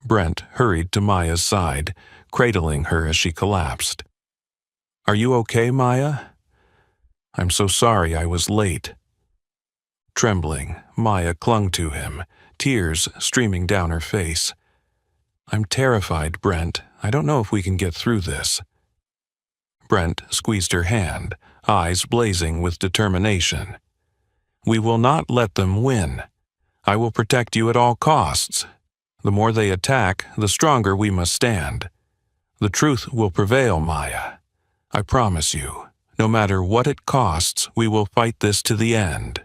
Brent hurried to Maya's side, cradling her as she collapsed. "Are you okay, Maya?" "I'm so sorry I was late." Trembling, Maya clung to him, tears streaming down her face. "I'm terrified, Brent. I don't know if we can get through this." Brent squeezed her hand, eyes blazing with determination. "We will not let them win. I will protect you at all costs. The more they attack, the stronger we must stand. The truth will prevail, Maya. I promise you, no matter what it costs, we will fight this to the end."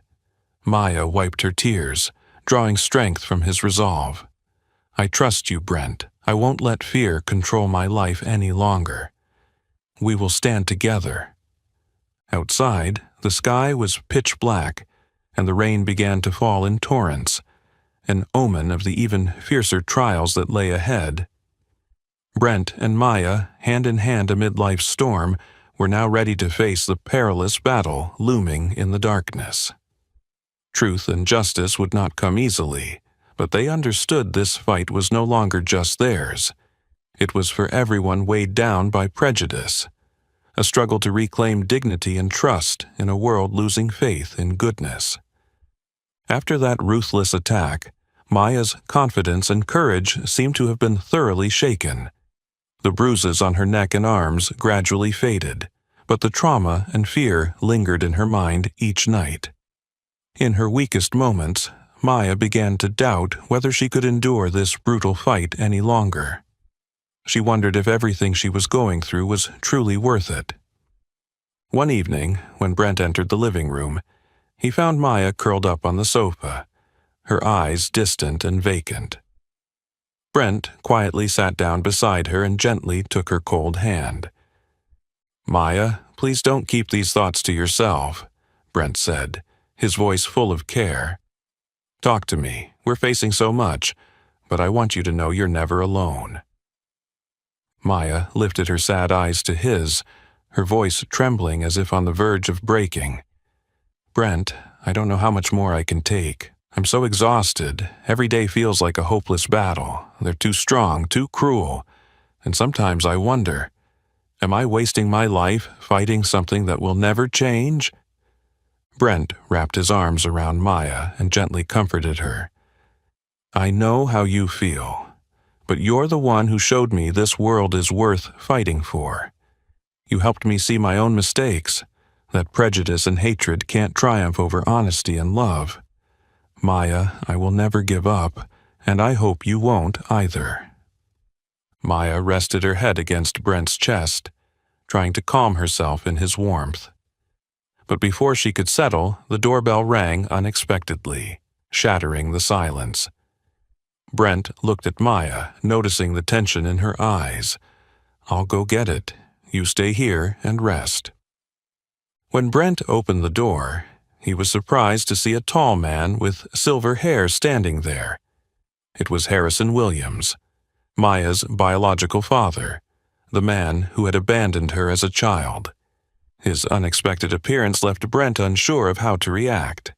Maya wiped her tears, drawing strength from his resolve. "I trust you, Brent. I won't let fear control my life any longer. We will stand together." Outside, the sky was pitch black, and the rain began to fall in torrents, an omen of the even fiercer trials that lay ahead. Brent and Maya, hand in hand amid life's storm, were now ready to face the perilous battle looming in the darkness. Truth and justice would not come easily, but they understood this fight was no longer just theirs. It was for everyone weighed down by prejudice. a struggle to reclaim dignity and trust in a world losing faith in goodness. After that ruthless attack, Maya's confidence and courage seemed to have been thoroughly shaken. The bruises on her neck and arms gradually faded, but the trauma and fear lingered in her mind each night. In her weakest moments, Maya began to doubt whether she could endure this brutal fight any longer. She wondered if everything she was going through was truly worth it. One evening, when Brent entered the living room, he found Maya curled up on the sofa, her eyes distant and vacant. Brent quietly sat down beside her and gently took her cold hand. "Maya, please don't keep these thoughts to yourself," Brent said, his voice full of care. "Talk to me. We're facing so much, but I want you to know you're never alone." Maya lifted her sad eyes to his, her voice trembling as if on the verge of breaking. "Brent, I don't know how much more I can take. I'm so exhausted. Every day feels like a hopeless battle. They're too strong, too cruel. And sometimes I wonder, am I wasting my life fighting something that will never change?" Brent wrapped his arms around Maya and gently comforted her. "I know how you feel, but you're the one who showed me this world is worth fighting for. You helped me see my own mistakes, that prejudice and hatred can't triumph over honesty and love. Maya, I will never give up, and I hope you won't either." Maya rested her head against Brent's chest, trying to calm herself in his warmth. But before she could settle, the doorbell rang unexpectedly, shattering the silence. Brent looked at Maya, noticing the tension in her eyes. "I'll go get it. You stay here and rest." When Brent opened the door, he was surprised to see a tall man with silver hair standing there. It was Harrison Williams, Maya's biological father, the man who had abandoned her as a child. His unexpected appearance left Brent unsure of how to react.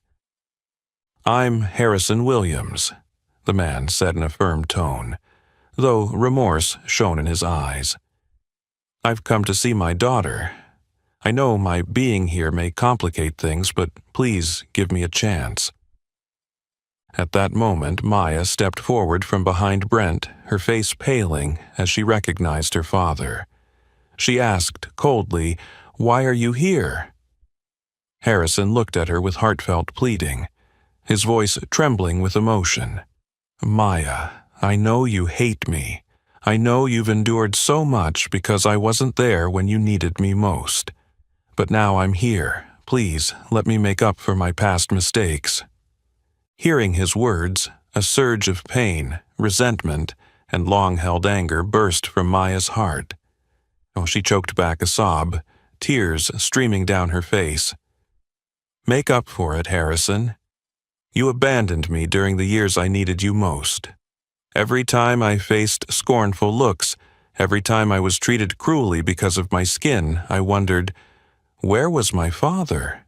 "I'm Harrison Williams," the man said in a firm tone, though remorse shone in his eyes. "I've come to see my daughter. I know my being here may complicate things, but please give me a chance." At that moment, Maya stepped forward from behind Brent, her face paling as she recognized her father. She asked coldly, "Why are you here?" Harrison looked at her with heartfelt pleading, his voice trembling with emotion. "Maya, I know you hate me. I know you've endured so much because I wasn't there when you needed me most. But now I'm here. Please let me make up for my past mistakes." Hearing his words, a surge of pain, resentment, and long-held anger burst from Maya's heart. She choked back a sob, tears streaming down her face. "Make up for it, Harrison. You abandoned me during the years I needed you most. Every time I faced scornful looks, every time I was treated cruelly because of my skin, I wondered, where was my father?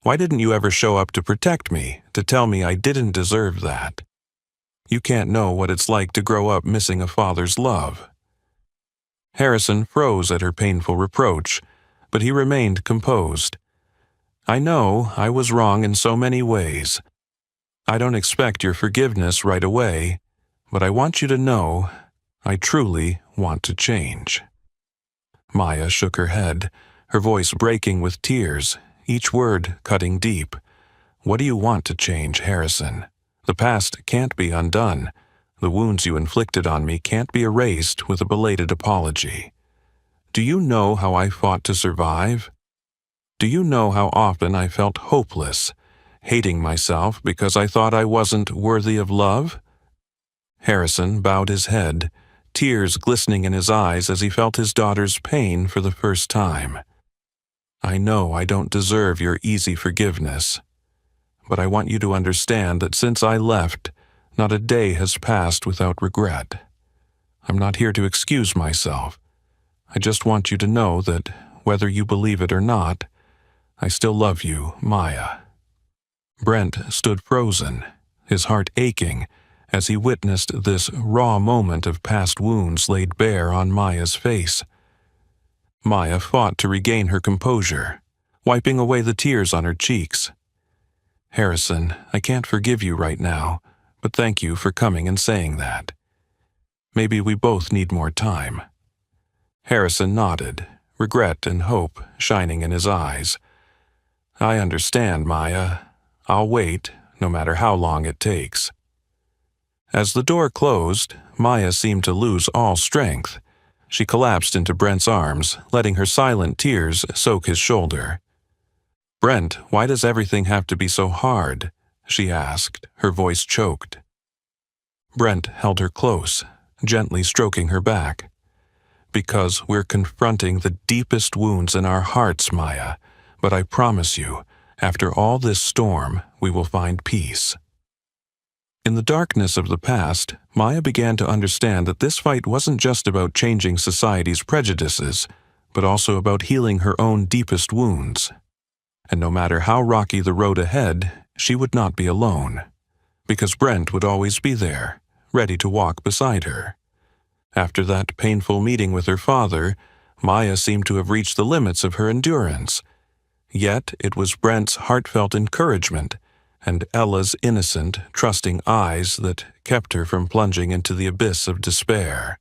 Why didn't you ever show up to protect me, to tell me I didn't deserve that? You can't know what it's like to grow up missing a father's love." Harrison froze at her painful reproach, but he remained composed. "I know I was wrong in so many ways. I don't expect your forgiveness right away, but I want you to know I truly want to change." Maya shook her head, her voice breaking with tears, each word cutting deep. "What do you want to change, Harrison? The past can't be undone. The wounds you inflicted on me can't be erased with a belated apology. Do you know how I fought to survive? Do you know how often I felt hopeless, hating myself because I thought I wasn't worthy of love?" Harrison bowed his head, tears glistening in his eyes as he felt his daughter's pain for the first time. "I know I don't deserve your easy forgiveness, but I want you to understand that since I left, not a day has passed without regret. I'm not here to excuse myself. I just want you to know that, whether you believe it or not, I still love you, Maya." Brent stood frozen, his heart aching, as he witnessed this raw moment of past wounds laid bare on Maya's face. Maya fought to regain her composure, wiping away the tears on her cheeks. "Harrison, I can't forgive you right now, but thank you for coming and saying that. Maybe we both need more time." Harrison nodded, regret and hope shining in his eyes. "I understand, Maya. I'll wait, no matter how long it takes." As the door closed, Maya seemed to lose all strength. She collapsed into Brent's arms, letting her silent tears soak his shoulder. "Brent, why does everything have to be so hard?" she asked, her voice choked. Brent held her close, gently stroking her back. "Because we're confronting the deepest wounds in our hearts, Maya, but I promise you, after all this storm, we will find peace." In the darkness of the past, Maya began to understand that this fight wasn't just about changing society's prejudices, but also about healing her own deepest wounds. And no matter how rocky the road ahead, she would not be alone, because Brent would always be there, ready to walk beside her. After that painful meeting with her father, Maya seemed to have reached the limits of her endurance. Yet it was Brent's heartfelt encouragement and Ella's innocent, trusting eyes that kept her from plunging into the abyss of despair.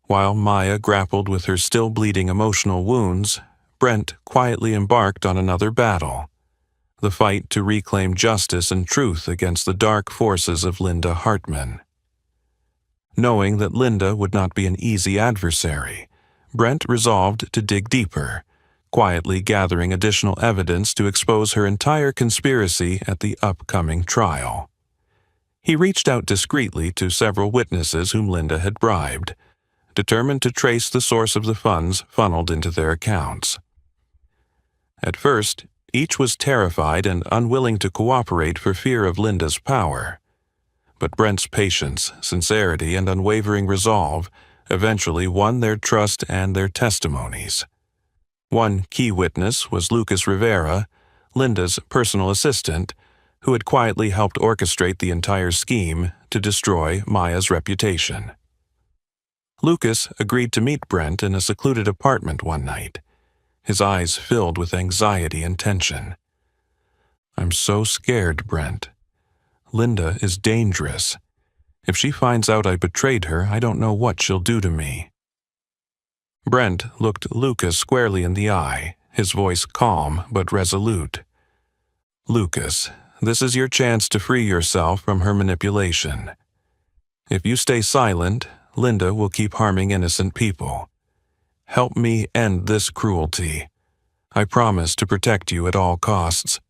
While Maya grappled with her still bleeding emotional wounds, Brent quietly embarked on another battle, the fight to reclaim justice and truth against the dark forces of Linda Hartman. Knowing that Linda would not be an easy adversary, Brent resolved to dig deeper, quietly gathering additional evidence to expose her entire conspiracy at the upcoming trial. He reached out discreetly to several witnesses whom Linda had bribed, determined to trace the source of the funds funneled into their accounts. At first, each was terrified and unwilling to cooperate for fear of Linda's power. But Brent's patience, sincerity, and unwavering resolve eventually won their trust and their testimonies. One key witness was Lucas Rivera, Linda's personal assistant, who had quietly helped orchestrate the entire scheme to destroy Maya's reputation. Lucas agreed to meet Brent in a secluded apartment one night, his eyes filled with anxiety and tension. "I'm so scared, Brent. Linda is dangerous. If she finds out I betrayed her, I don't know what she'll do to me." Brent looked Lucas squarely in the eye, his voice calm but resolute. "Lucas, this is your chance to free yourself from her manipulation. If you stay silent, Linda will keep harming innocent people. Help me end this cruelty. I promise to protect you at all costs."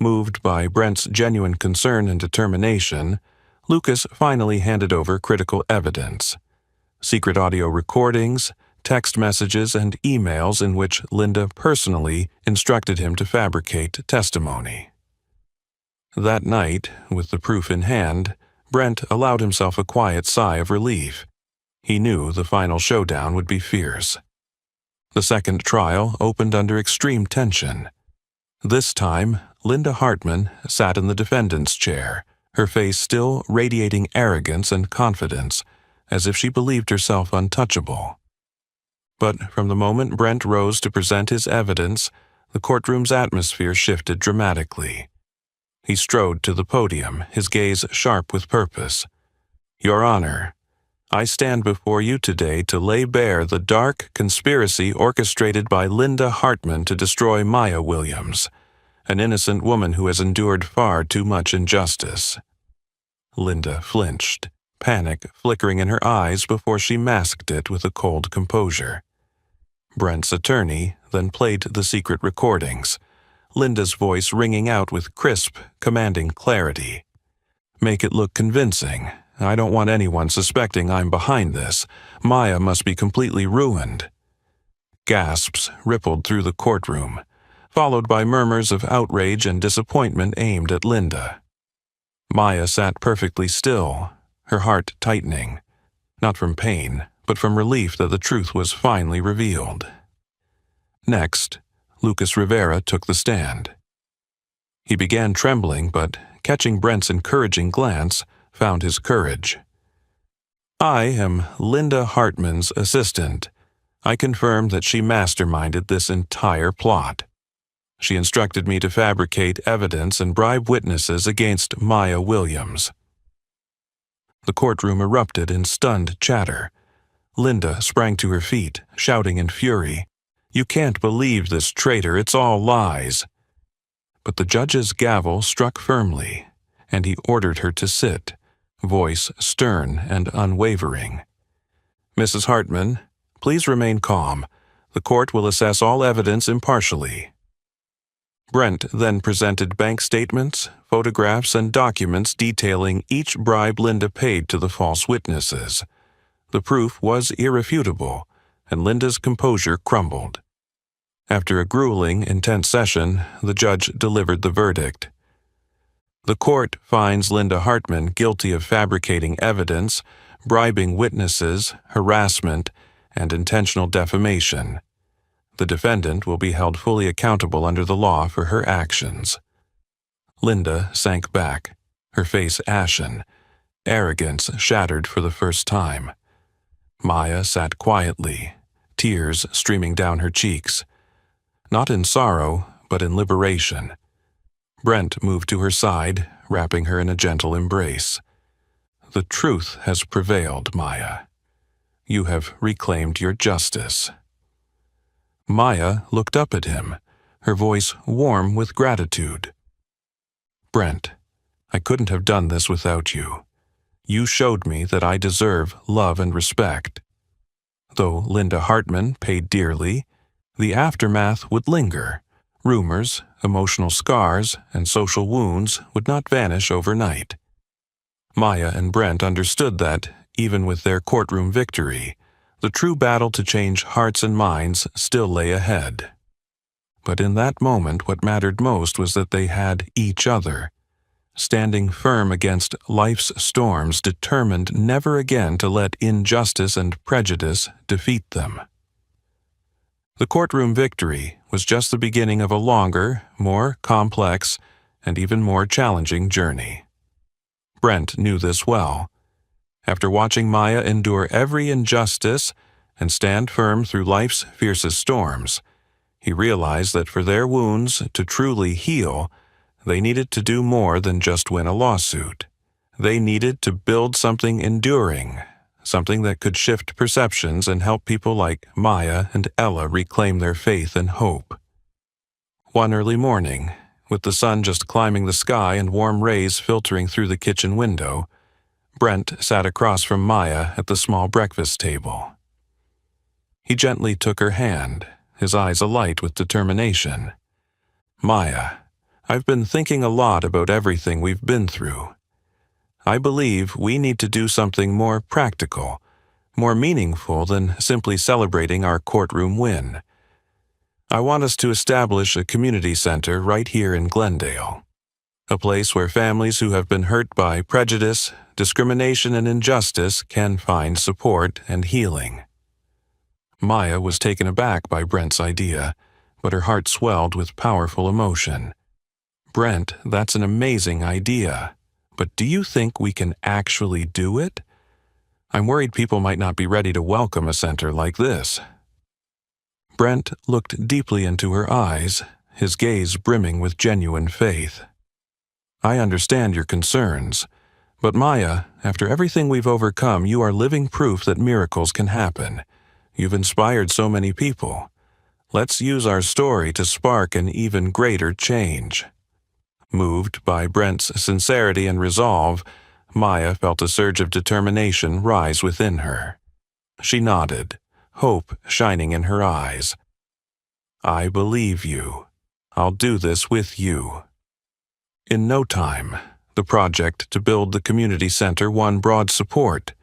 Moved by Brent's genuine concern and determination, Lucas finally handed over critical evidence: secret audio recordings, text messages, and emails in which Linda personally instructed him to fabricate testimony. That night, with the proof in hand, Brent allowed himself a quiet sigh of relief. He knew the final showdown would be fierce. The second trial opened under extreme tension. This time, Linda Hartman sat in the defendant's chair, her face still radiating arrogance and confidence, as if she believed herself untouchable. But from the moment Brent rose to present his evidence, the courtroom's atmosphere shifted dramatically. He strode to the podium, his gaze sharp with purpose. "Your Honor, I stand before you today to lay bare the dark conspiracy orchestrated by Linda Hartman to destroy Maya Williams, an innocent woman who has endured far too much injustice." Linda flinched, panic flickering in her eyes before she masked it with a cold composure. Brent's attorney then played the secret recordings, Linda's voice ringing out with crisp, commanding clarity. "Make it look convincing. I don't want anyone suspecting I'm behind this. Maya must be completely ruined." Gasps rippled through the courtroom, followed by murmurs of outrage and disappointment aimed at Linda. Maya sat perfectly still, her heart tightening, not from pain, but from relief that the truth was finally revealed. Next, Lucas Rivera took the stand. He began trembling, but catching Brent's encouraging glance, found his courage. "I am Linda Hartman's assistant. I confirmed that she masterminded this entire plot. She instructed me to fabricate evidence and bribe witnesses against Maya Williams. The courtroom erupted in stunned chatter. Linda sprang to her feet, shouting in fury, "You can't believe this traitor, it's all lies." But the judge's gavel struck firmly, and he ordered her to sit, voice stern and unwavering. "Mrs. Hartman, please remain calm. The court will assess all evidence impartially." Brent then presented bank statements, photographs, and documents detailing each bribe Linda paid to the false witnesses. The proof was irrefutable, and Linda's composure crumbled. After a grueling, intense session, the judge delivered the verdict. The court finds Linda Hartman guilty of fabricating evidence, bribing witnesses, harassment, and intentional defamation. The defendant will be held fully accountable under the law for her actions. Linda sank back, her face ashen, arrogance shattered for the first time. Maya sat quietly, tears streaming down her cheeks. Not in sorrow, but in liberation. Brent moved to her side, wrapping her in a gentle embrace. "The truth has prevailed, Maya. You have reclaimed your justice." Maya looked up at him, her voice warm with gratitude. "Brent, I couldn't have done this without you. You showed me that I deserve love and respect." Though Linda Hartman paid dearly, the aftermath would linger. Rumors, emotional scars, and social wounds would not vanish overnight. Maya and Brent understood that, even with their courtroom victory, the true battle to change hearts and minds still lay ahead. But in that moment, what mattered most was that they had each other, standing firm against life's storms, determined never again to let injustice and prejudice defeat them. The courtroom victory was just the beginning of a longer, more complex, and even more challenging journey. Brent knew this well. After watching Maya endure every injustice and stand firm through life's fiercest storms, he realized that for their wounds to truly heal, they needed to do more than just win a lawsuit. They needed to build something enduring, something that could shift perceptions and help people like Maya and Ella reclaim their faith and hope. One early morning, with the sun just climbing the sky and warm rays filtering through the kitchen window, Brent sat across from Maya at the small breakfast table. He gently took her hand, his eyes alight with determination. "Maya, I've been thinking a lot about everything we've been through. I believe we need to do something more practical, more meaningful than simply celebrating our courtroom win. I want us to establish a community center right here in Glendale, a place where families who have been hurt by prejudice, discrimination, and injustice can find support and healing." Maya was taken aback by Brent's idea, but her heart swelled with powerful emotion. "Brent, that's an amazing idea. But do you think we can actually do it? I'm worried people might not be ready to welcome a center like this." Brent looked deeply into her eyes, his gaze brimming with genuine faith. "I understand your concerns, but Maya, after everything we've overcome, you are living proof that miracles can happen. You've inspired so many people. Let's use our story to spark an even greater change." Moved by Brent's sincerity and resolve, Maya felt a surge of determination rise within her. She nodded, hope shining in her eyes. "I believe you. I'll do this with you." In no time, the project to build the community center won broad support.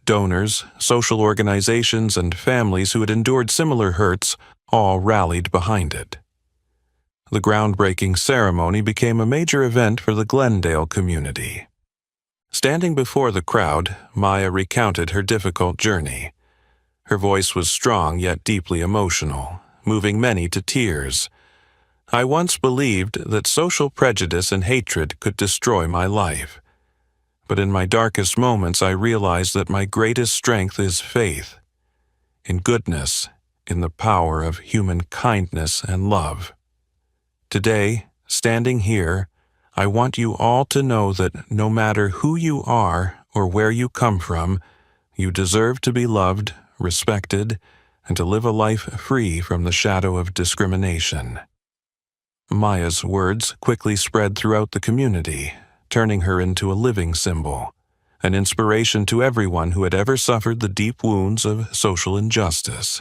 Donors, social organizations, and families who had endured similar hurts all rallied behind it. The groundbreaking ceremony became a major event for the Glendale community. Standing before the crowd, Maya recounted her difficult journey. Her voice was strong yet deeply emotional, moving many to tears. "I once believed that social prejudice and hatred could destroy my life. But in my darkest moments I realized that my greatest strength is faith. in goodness, in the power of human kindness and love. Today, standing here, I want you all to know that no matter who you are or where you come from, you deserve to be loved, respected, and to live a life free from the shadow of discrimination. Maya's words quickly spread throughout the community, turning her into a living symbol, an inspiration to everyone who had ever suffered the deep wounds of social injustice.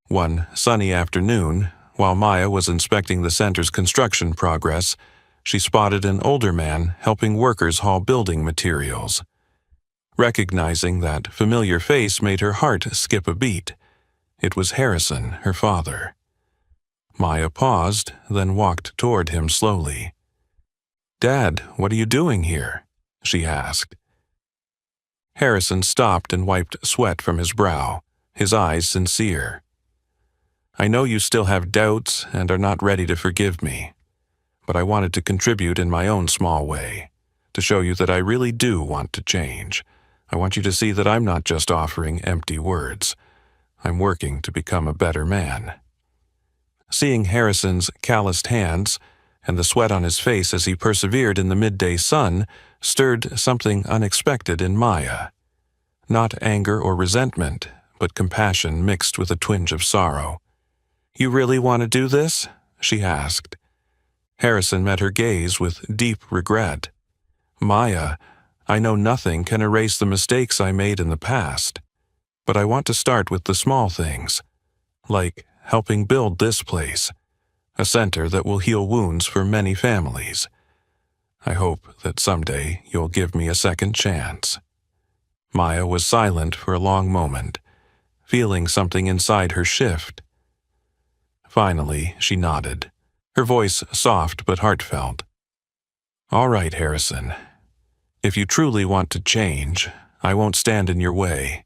One sunny afternoon, while Maya was inspecting the center's construction progress, she spotted an older man helping workers haul building materials. Recognizing that familiar face made her heart skip a beat. It was Harrison, her father. Maya paused, then walked toward him slowly. "Dad, what are you doing here?" she asked. Harrison stopped and wiped sweat from his brow, his eyes sincere. "I know you still have doubts and are not ready to forgive me, but I wanted to contribute in my own small way, to show you that I really do want to change. I want you to see that I'm not just offering empty words. I'm working to become a better man." Seeing Harrison's calloused hands and the sweat on his face as he persevered in the midday sun stirred something unexpected in Maya. Not anger or resentment, but compassion mixed with a twinge of sorrow. "You really want to do this?" she asked. Harrison met her gaze with deep regret. "Maya, I know nothing can erase the mistakes I made in the past, but I want to start with the small things, like helping build this place, a center that will heal wounds for many families. I hope that someday you'll give me a second chance." Maya was silent for a long moment, feeling something inside her shift. Finally, she nodded, her voice soft but heartfelt. "All right, Harrison. If you truly want to change, I won't stand in your way.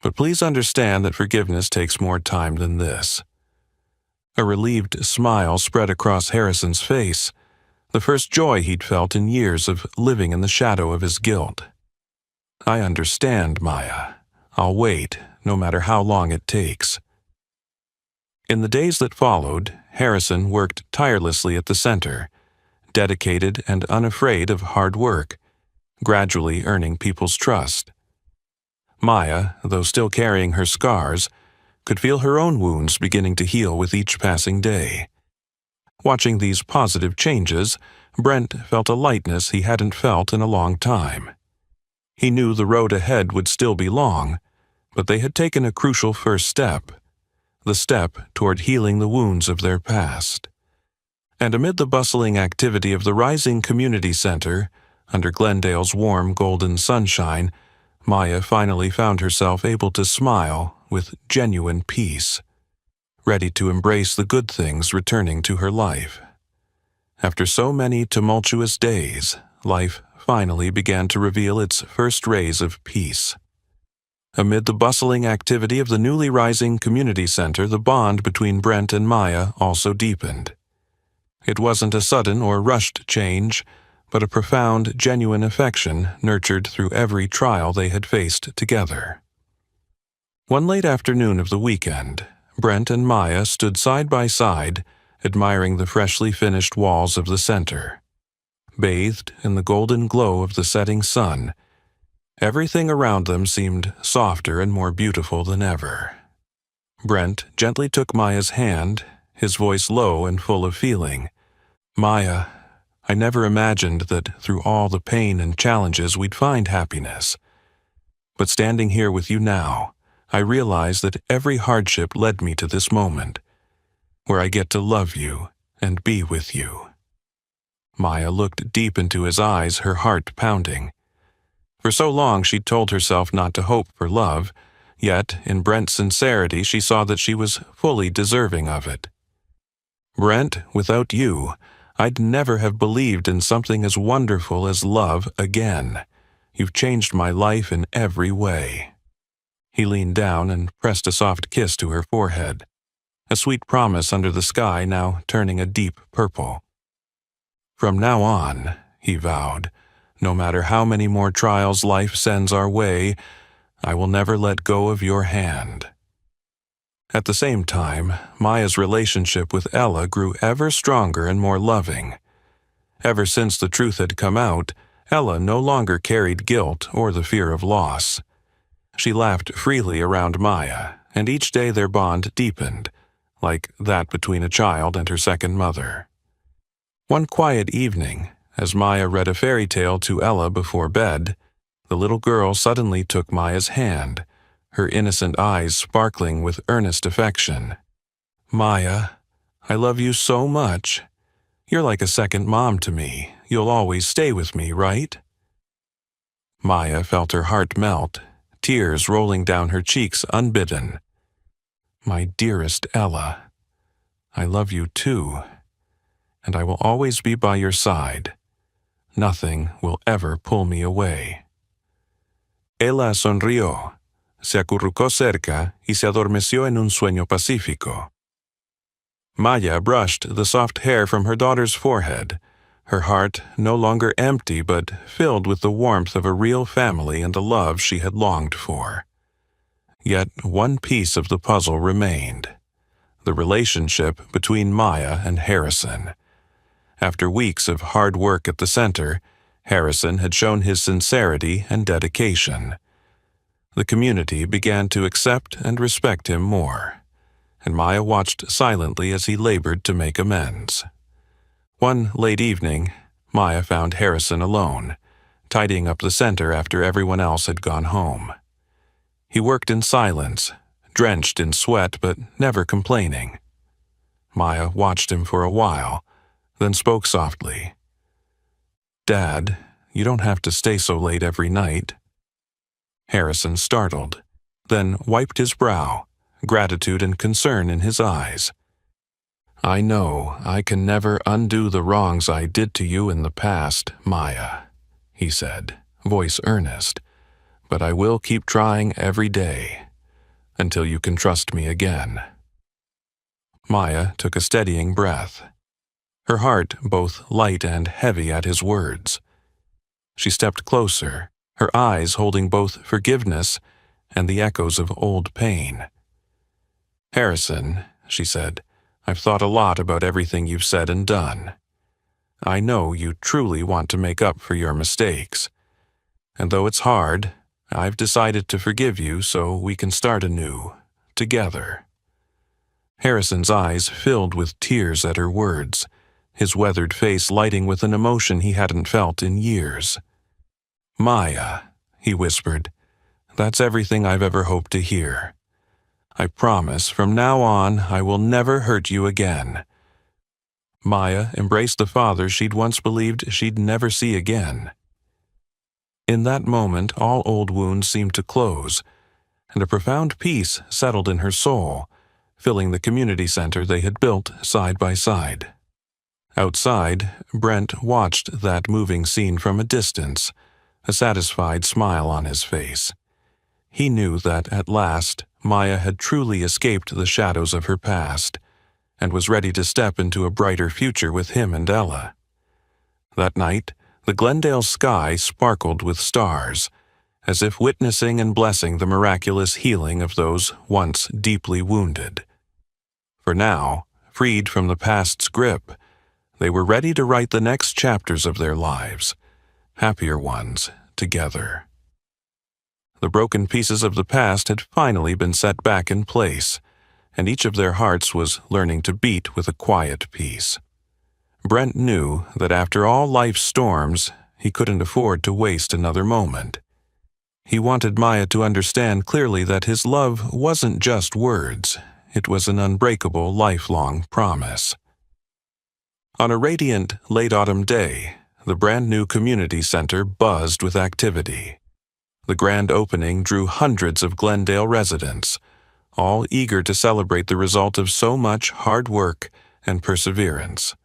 But please understand that forgiveness takes more time than this." A relieved smile spread across Harrison's face, the first joy he'd felt in years of living in the shadow of his guilt. "I understand, Maya. I'll wait, no matter how long it takes." In the days that followed, Harrison worked tirelessly at the center, dedicated and unafraid of hard work, gradually earning people's trust. Maya, though still carrying her scars, could feel her own wounds beginning to heal with each passing day. Watching these positive changes, Brent felt a lightness he hadn't felt in a long time. He knew the road ahead would still be long, but they had taken a crucial first step, the step toward healing the wounds of their past. And amid the bustling activity of the rising community center, under Glendale's warm golden sunshine, Maya finally found herself able to smile with genuine peace, ready to embrace the good things returning to her life. After so many tumultuous days, life finally began to reveal its first rays of peace. Amid the bustling activity of the newly rising community center, the bond between Brent and Maya also deepened. It wasn't a sudden or rushed change, but a profound, genuine affection nurtured through every trial they had faced together. One late afternoon of the weekend, Brent and Maya stood side by side, admiring the freshly finished walls of the center. Bathed in the golden glow of the setting sun, everything around them seemed softer and more beautiful than ever. Brent gently took Maya's hand, his voice low and full of feeling. "Maya, I never imagined that through all the pain and challenges we'd find happiness. But standing here with you now, I realize that every hardship led me to this moment, where I get to love you and be with you." Maya looked deep into his eyes, her heart pounding. For so long she'd told herself not to hope for love, yet in Brent's sincerity she saw that she was fully deserving of it. "Brent, without you, I'd never have believed in something as wonderful as love again. You've changed my life in every way." He leaned down and pressed a soft kiss to her forehead, a sweet promise under the sky now turning a deep purple. "From now on," he vowed, "no matter how many more trials life sends our way, I will never let go of your hand." At the same time, Maya's relationship with Ella grew ever stronger and more loving. Ever since the truth had come out, Ella no longer carried guilt or the fear of loss. She laughed freely around Maya, and each day their bond deepened, like that between a child and her second mother. One quiet evening, as Maya read a fairy tale to Ella before bed, the little girl suddenly took Maya's hand, her innocent eyes sparkling with earnest affection. "Maya, I love you so much. You're like a second mom to me. You'll always stay with me, right?" Maya felt her heart melt, tears rolling down her cheeks unbidden. "My dearest Ella, I love you too, and I will always be by your side. Nothing will ever pull me away." Ella sonrió, se acurrucó cerca y se adormeció en un sueño pacífico. Maya brushed the soft hair from her daughter's forehead, her heart no longer empty but filled with the warmth of a real family and the love she had longed for. Yet one piece of the puzzle remained: the relationship between Maya and Harrison. After weeks of hard work at the center, Harrison had shown his sincerity and dedication. The community began to accept and respect him more, and Maya watched silently as he labored to make amends. One late evening, Maya found Harrison alone, tidying up the center after everyone else had gone home. He worked in silence, drenched in sweat but never complaining. Maya watched him for a while, then spoke softly. "Dad, you don't have to stay so late every night." Harrison startled, then wiped his brow, gratitude and concern in his eyes. "I know I can never undo the wrongs I did to you in the past, Maya," he said, voice earnest, "but I will keep trying every day, until you can trust me again." Maya took a steadying breath, her heart both light and heavy at his words. She stepped closer, her eyes holding both forgiveness and the echoes of old pain. "Harrison," she said, "I've thought a lot about everything you've said and done. I know you truly want to make up for your mistakes. And though it's hard, I've decided to forgive you so we can start anew, together." Harrison's eyes filled with tears at her words, his weathered face lighting with an emotion he hadn't felt in years. "Maya," he whispered, "that's everything I've ever hoped to hear. I promise from now on I will never hurt you again." Maya embraced the father she'd once believed she'd never see again. In that moment, all old wounds seemed to close, and a profound peace settled in her soul, filling the community center they had built side by side. Outside, Brent watched that moving scene from a distance, a satisfied smile on his face. He knew that at last Maya had truly escaped the shadows of her past and was ready to step into a brighter future with him and Ella. That night, the Glendale sky sparkled with stars, as if witnessing and blessing the miraculous healing of those once deeply wounded. For now, freed from the past's grip, they were ready to write the next chapters of their lives, happier ones, together. The broken pieces of the past had finally been set back in place, and each of their hearts was learning to beat with a quiet peace. Brent knew that after all life's storms, he couldn't afford to waste another moment. He wanted Maya to understand clearly that his love wasn't just words, it was an unbreakable, lifelong promise. On a radiant late autumn day, the brand-new community center buzzed with activity. The grand opening drew hundreds of Glendale residents, all eager to celebrate the result of so much hard work and perseverance.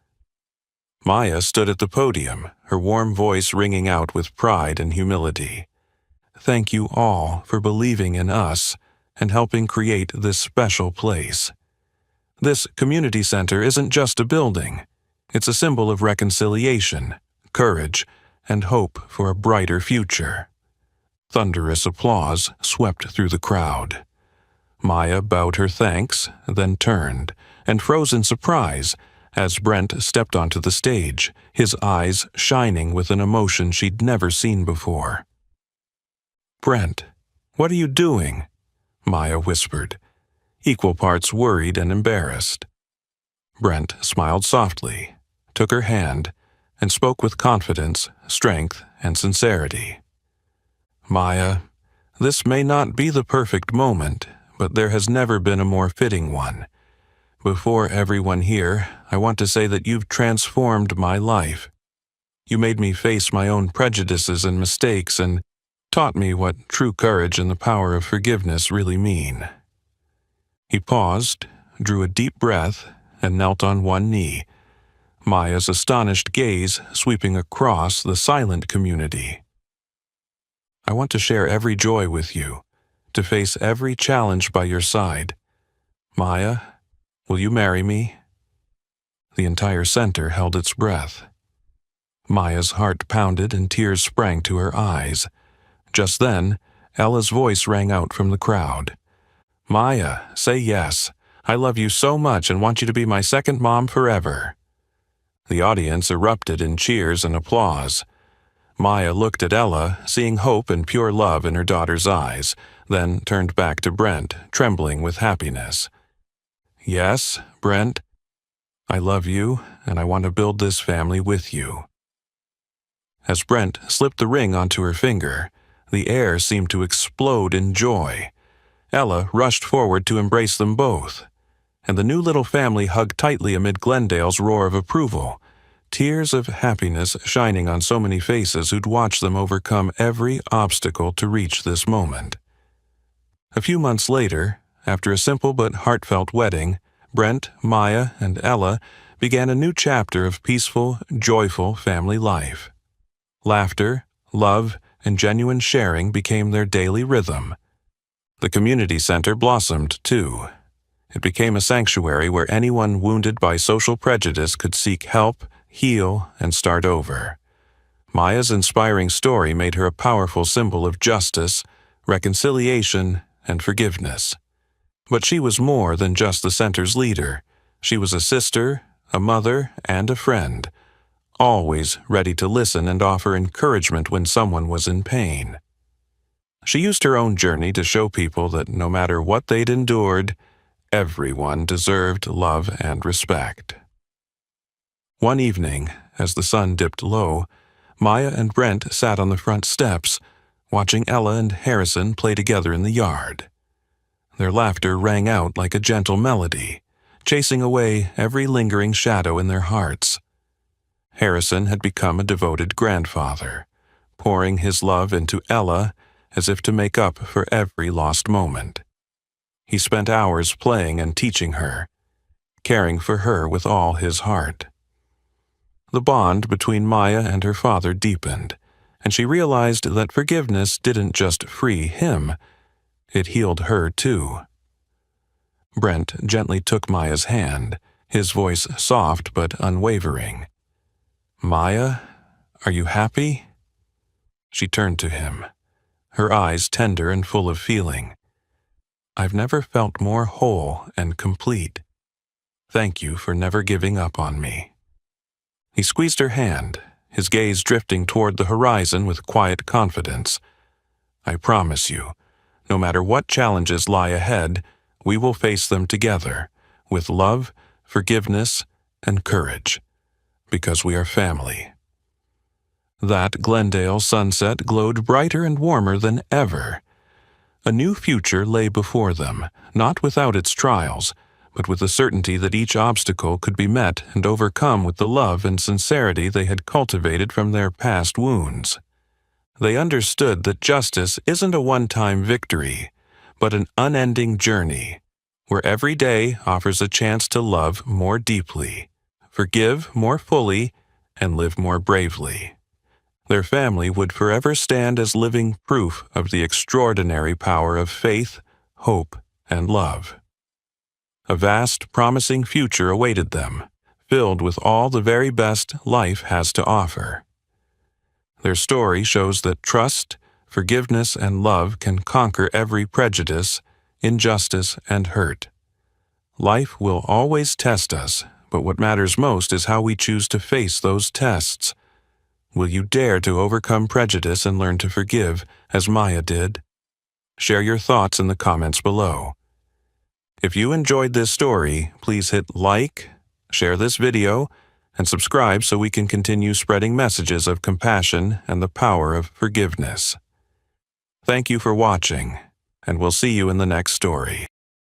Maya stood at the podium, her warm voice ringing out with pride and humility. "Thank you all for believing in us and helping create this special place. This community center isn't just a building. It's a symbol of reconciliation, courage, and hope for a brighter future." Thunderous applause swept through the crowd. Maya bowed her thanks, then turned, and froze in surprise as Brent stepped onto the stage, his eyes shining with an emotion she'd never seen before. "Brent, what are you doing?" Maya whispered, equal parts worried and embarrassed. Brent smiled softly, took her hand, and spoke with confidence, strength, and sincerity. "Maya, this may not be the perfect moment, but there has never been a more fitting one. Before everyone here, I want to say that you've transformed my life. You made me face my own prejudices and mistakes and taught me what true courage and the power of forgiveness really mean." He paused, drew a deep breath, and knelt on one knee, Maya's astonished gaze sweeping across the silent community. "I want to share every joy with you, to face every challenge by your side. Maya, will you marry me?" The entire center held its breath. Maya's heart pounded and tears sprang to her eyes. Just then, Ella's voice rang out from the crowd. "Maya, say yes. I love you so much and want you to be my second mom forever." The audience erupted in cheers and applause. Maya looked at Ella, seeing hope and pure love in her daughter's eyes, then turned back to Brent, trembling with happiness. "Yes, Brent, I love you, and I want to build this family with you." As Brent slipped the ring onto her finger, the air seemed to explode in joy. Ella rushed forward to embrace them both, and the new little family hugged tightly amid Glendale's roar of approval, tears of happiness shining on so many faces who'd watched them overcome every obstacle to reach this moment. A few months later, after a simple but heartfelt wedding, Brent, Maya, and Ella began a new chapter of peaceful, joyful family life. Laughter, love, and genuine sharing became their daily rhythm. The community center blossomed, too. It became a sanctuary where anyone wounded by social prejudice could seek help, heal, and start over. Maya's inspiring story made her a powerful symbol of justice, reconciliation, and forgiveness. But she was more than just the center's leader. She was a sister, a mother, and a friend, always ready to listen and offer encouragement when someone was in pain. She used her own journey to show people that no matter what they'd endured, everyone deserved love and respect. One evening, as the sun dipped low, Maya and Brent sat on the front steps, watching Ella and Harrison play together in the yard. Their laughter rang out like a gentle melody, chasing away every lingering shadow in their hearts. Harrison had become a devoted grandfather, pouring his love into Ella as if to make up for every lost moment. He spent hours playing and teaching her, caring for her with all his heart. The bond between Maya and her father deepened, and she realized that forgiveness didn't just free him, it healed her too. Brent gently took Maya's hand, his voice soft but unwavering. "Maya, are you happy?" She turned to him, her eyes tender and full of feeling. "I've never felt more whole and complete. Thank you for never giving up on me." He squeezed her hand, his gaze drifting toward the horizon with quiet confidence. "I promise you, no matter what challenges lie ahead, we will face them together, with love, forgiveness, and courage, because we are family." That Glendale sunset glowed brighter and warmer than ever. A new future lay before them, not without its trials, but with the certainty that each obstacle could be met and overcome with the love and sincerity they had cultivated from their past wounds. They understood that justice isn't a one-time victory, but an unending journey, where every day offers a chance to love more deeply, forgive more fully, and live more bravely. Their family would forever stand as living proof of the extraordinary power of faith, hope, and love. A vast, promising future awaited them, filled with all the very best life has to offer. Their story shows that trust, forgiveness and love can conquer every prejudice, injustice, and hurt. Life will always test us, but what matters most is how we choose to face those tests. Will you dare to overcome prejudice and learn to forgive, as Maya did? Share your thoughts in the comments below. If you enjoyed this story, please hit like, share this video, and subscribe so we can continue spreading messages of compassion and the power of forgiveness. Thank you for watching, and we'll see you in the next story.